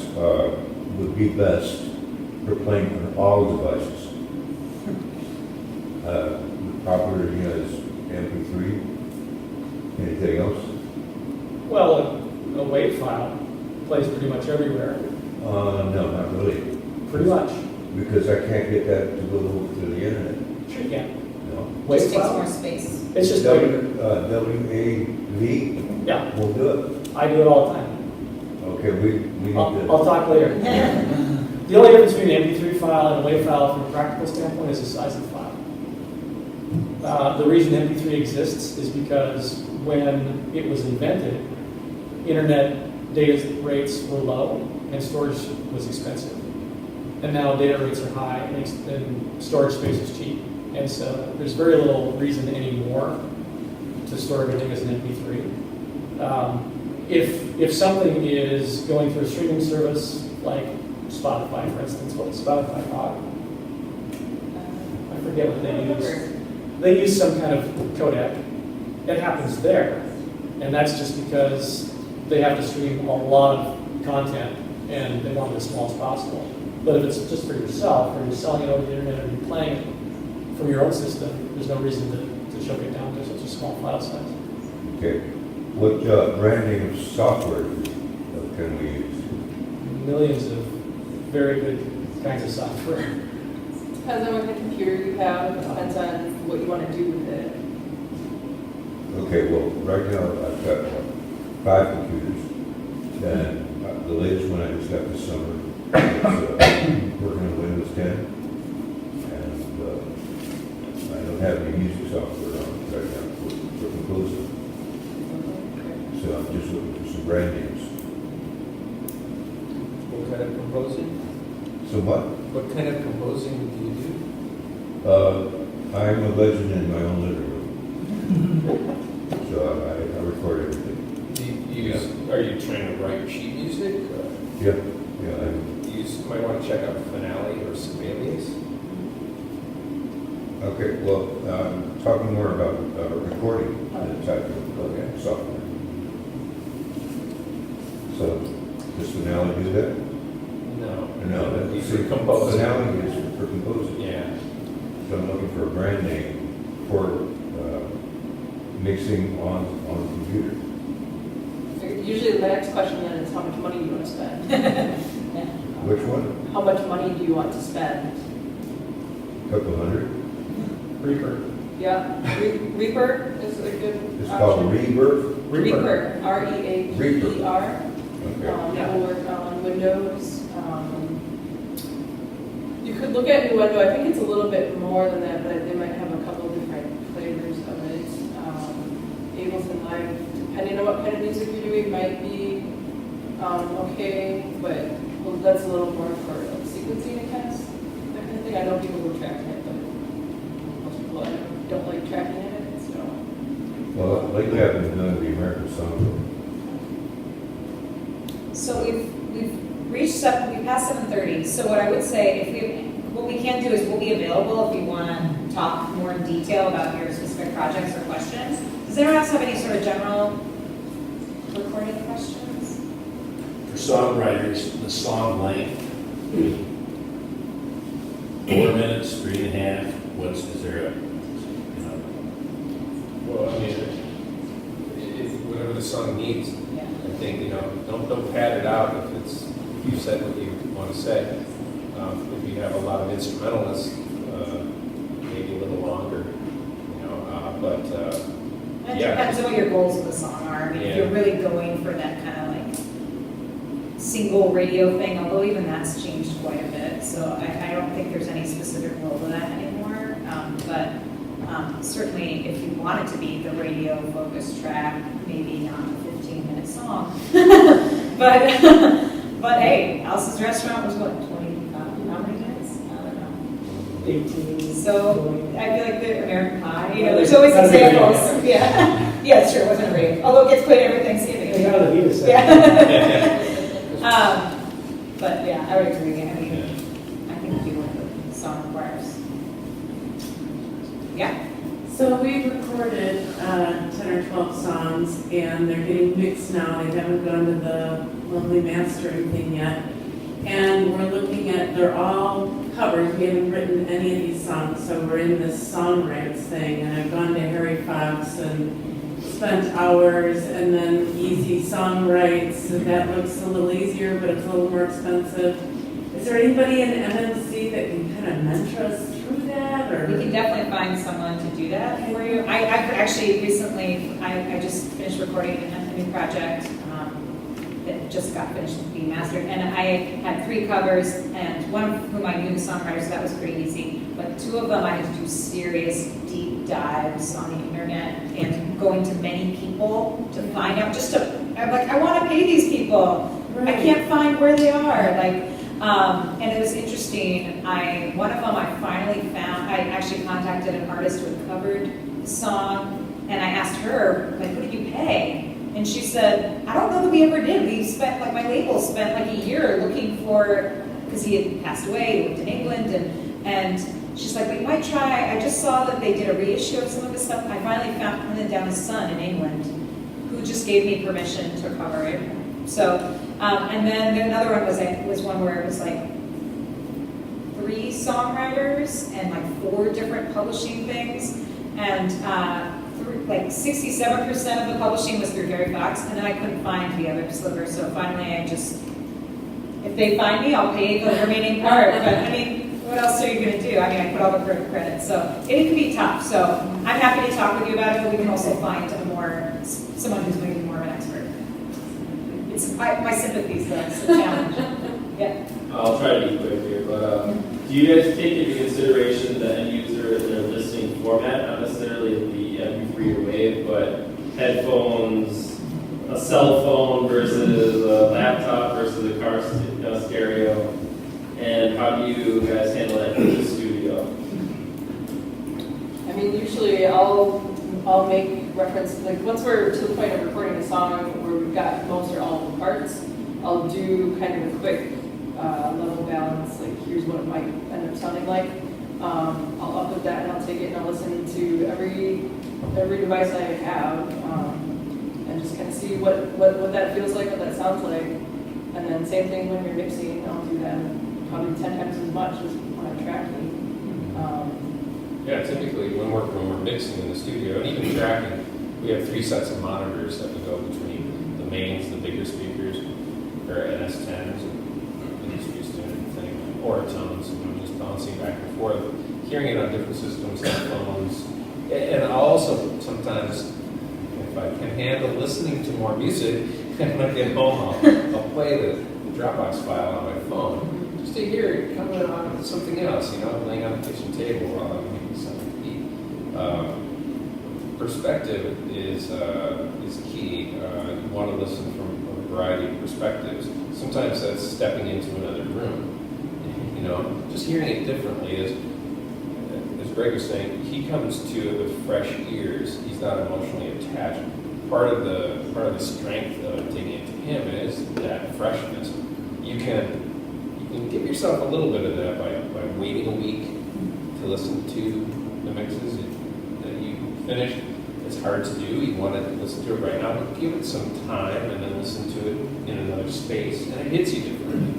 would be best for playing on all devices? Popular, is MP3. Anything else? Well, a WAV file plays pretty much everywhere. No, not really. Pretty much. Because I can't get that to go over to the internet. Sure you can. No. WAV Just takes file? more space. It's just WAV yeah, will do it. I do it all the time. Okay, we need to. I'll talk later. The only difference between an MP3 file and a WAV file from a practical standpoint is the size of the file. The reason MP3 exists is because when it was invented, internet data rates were low and storage was expensive. And now data rates are high and storage space is cheap. And so there's very little reason anymore to store everything as an MP3. If something is going through a streaming service like Spotify, for instance, what is Spotify called? I forget what they use. They use some kind of codec. It happens there. And that's just because they have to stream a lot of content and they want it as small as possible. But if it's just for yourself, or you're selling it over the internet, or you're playing it from your own system, there's no reason to choke it down to such a small file size. Okay. What branding of software can we use? Millions of very good kinds of software. Depends on what kind of computer you have. It depends on what you want to do with it. Okay, well, right now I've got 5 computers. And the latest one I just got this summer is working on Windows 10. And I don't have any music software on it right now for composing. So I'm just looking for some brand names. What kind of composing? So what? What kind of composing do you do? I'm a legend in my own living room. So I record everything. Are you trying to write sheet music? Yeah, yeah. You might want to check out Finale or Sibelius. Okay, well, talking more about recording type of software. So, does Finale do that? No. No, These are composing. Finale is for composing. Yeah. So I'm looking for a brand name for mixing on the computer. Usually the next question then is how much money do you want to spend? Which one? How much money do you want to spend? Couple hundred? Reaper. Yeah, Reaper is a good It's option. called Rebirth? Reaper, R-E-A-P-E-R. Yeah. Will work on Windows. You could look at Nuendo. I think it's a little bit more than that, but they might have a couple of different flavors of it. Ableton Live, depending on what kind of music you're doing, might be okay, but that's a little more for like, sequencing and that kind of thing. I know people were tracking it, but most people don't like tracking it, so. Well, lately I've been doing the American Songbook. So we've reached Sept, we passed 7:30. So what I would say, what we can do is we'll be available if you want to talk more in detail about your specific projects or questions. Does anyone else have any sort of general recording questions? For songwriters, the song length, 4 minutes, 3.5, is there a, Well, I mean, whatever the song needs. Yeah. I think, don't pad it out if you said what you want to say. If you have a lot of instrumentalists, maybe a little longer, but It yeah. depends on what your goals of the song are. I mean, if you're really going for that kind of like single radio thing, although even that's changed quite a bit. So I don't think there's any specific rule to that anymore. But certainly if you want it to be the radio focused track, maybe not a 15-minute song. but hey, Alice's Restaurant was what, 20, how many minutes? I don't know. 18. So I feel like the American Pie, there's always examples. Yeah, yeah, it's true, it wasn't a radio. Although it gets played every Thanksgiving. Yeah, the Vita set. Yeah. But yeah, I would agree. I mean, I think we do what the song requires. Yeah. So we recorded 10 or 12 songs, and they're getting mixed now. They haven't gone to the lovely mastering thing yet. And we're looking at, they're all covers. We haven't written any of these songs, so we're in this songwrites thing. And I've gone to Harry Fox and spent hours, and then easy songwrites. And that looks a little easier, but it's a little more expensive. Is there anybody in MMC that can kind of mentor us through that? Or? We can definitely find someone to do that for you. I've actually recently, I just finished recording a new project that just got finished being mastered. And I had 3 covers, and one of whom I knew the songwriter, so that was pretty easy. But 2 of them I had to do serious deep dives on the internet and going to many people to find out, I'm like, I want to pay these people. Right. I can't find where they are. And it was interesting. One of them I finally found. I actually contacted an artist who had covered the song, and I asked her, like, what did you pay? And she said, I don't know that we ever did. We spent, my label spent like a year looking for, because he had passed away, he lived in England, and she's like, but you might try. I just saw that they did a reissue of some of his stuff. I finally hunted down his son in England, who just gave me permission to cover it. So, and then another one was one where it was like 3 songwriters and like 4 different publishing things, and like 67% of the publishing was through Harry Fox, and then I couldn't find the other sliver. So finally, if they find me, I'll pay the remaining part. But I mean, what else are you going to do? I mean, I put all the credit, so it can be tough. So I'm happy to talk with you about it, but we can also find someone who's going to be more of an expert. my sympathies, though, it's a challenge. Yeah. I'll try to be quick here, but do you guys take into consideration the end user and their listening format, not necessarily the MP3 or WAV, but headphones, a cell phone versus a laptop versus a car stereo, and how do you guys handle that in the studio? I mean, usually I'll make reference, like once we're to the point of recording a song where we've got most or all of the parts, I'll do kind of a quick level balance, like here's what it might end up sounding like. I'll upload that and I'll take it and I'll listen to every device I have and just kind of see what that feels like, what that sounds like. And then same thing when you're mixing, I'll do that probably 10 times as much as when I'm tracking. Yeah, typically when we're mixing in the studio and even tracking, we have 3 sets of monitors that we go between the mains, the bigger speakers, or NS10s, and industry standard thing, or tones, and just bouncing back and forth, hearing it on different systems, headphones, and I'll also sometimes, if I can handle listening to more music, when I get home, I'll play the Dropbox file on my phone, just to hear it coming on with something else, laying on the kitchen table while I'm making something to eat. Perspective is key. You want to listen from a variety of perspectives. Sometimes that's stepping into another room. Just hearing it differently is, as Greg was saying, he comes to it with fresh ears. He's not emotionally attached. Part of the strength of taking it to him is that freshness. You can give yourself a little bit of that by waiting a week to listen to the mixes that you finished. It's hard to do. You want to listen to it right now, but give it some time and then listen to it in another space, and it hits you differently.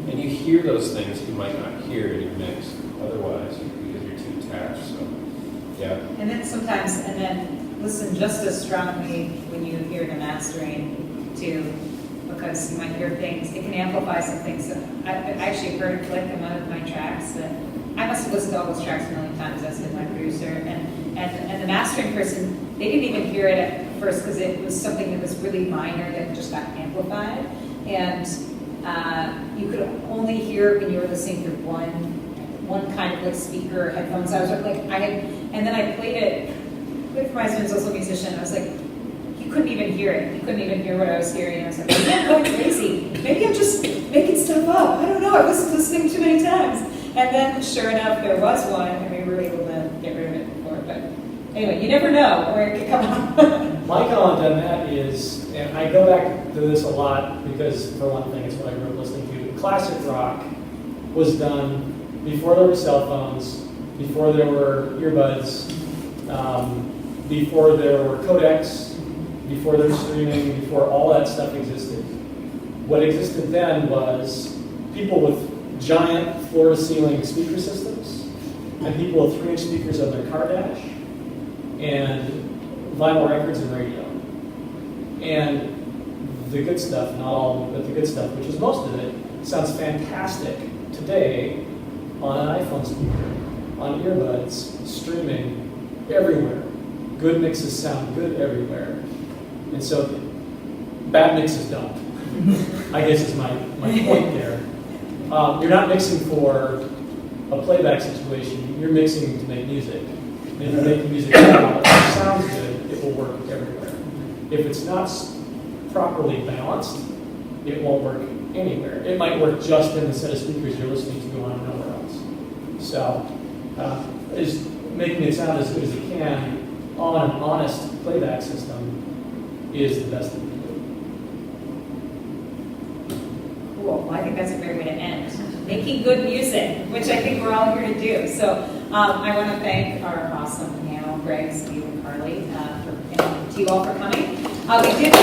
And you hear those things you might not hear in your mix otherwise because you're too attached. So, yeah. And then listen just as strongly when you hear the mastering too, because you might hear things, it can amplify some things. So I actually heard a click in one of my tracks that I must have listened to all those tracks a million times, as did my producer, and the mastering person, they didn't even hear it at first because it was something that was really minor that just got amplified, and you could only hear it when you were listening through one kind of like speaker or headphones. I was like, and then I played it. My husband's also a musician. I was like, he couldn't even hear it. He couldn't even hear what I was hearing. I was like, maybe I'm going crazy. Maybe I'm just making stuff up. I don't know. I was listening too many times. And then, sure enough, there was one, and we were able to get rid of it before. But anyway, you never know where it could come out. My comment on that is, and I go back to this a lot because, for one thing, it's what I grew up listening to. Classic rock was done before there were cell phones, before there were earbuds, before there were codecs, before there was streaming, before all that stuff existed. What existed then was people with giant floor-to-ceiling speaker systems and people with 3-inch speakers on their car dash and vinyl records and radio. And the good stuff, not all, but the good stuff, which is most of it, sounds fantastic today on an iPhone speaker, on earbuds, streaming, everywhere. Good mixes sound good everywhere. And so bad mixes don't. I guess is my point there. You're not mixing for a playback situation, you're mixing to make music. And if you're making music now, if it sounds good, it will work everywhere. If it's not properly balanced, it won't work anywhere. It might work just in the set of speakers you're listening to going on nowhere else. So, is making it sound as good as it can on an honest playback system is the best thing to do. Cool. Well, I think that's a great way to end. Making good music, which I think we're all here to do. So I want to thank our awesome panel, Greg, Steve, and Carly, and to you all for coming. We did.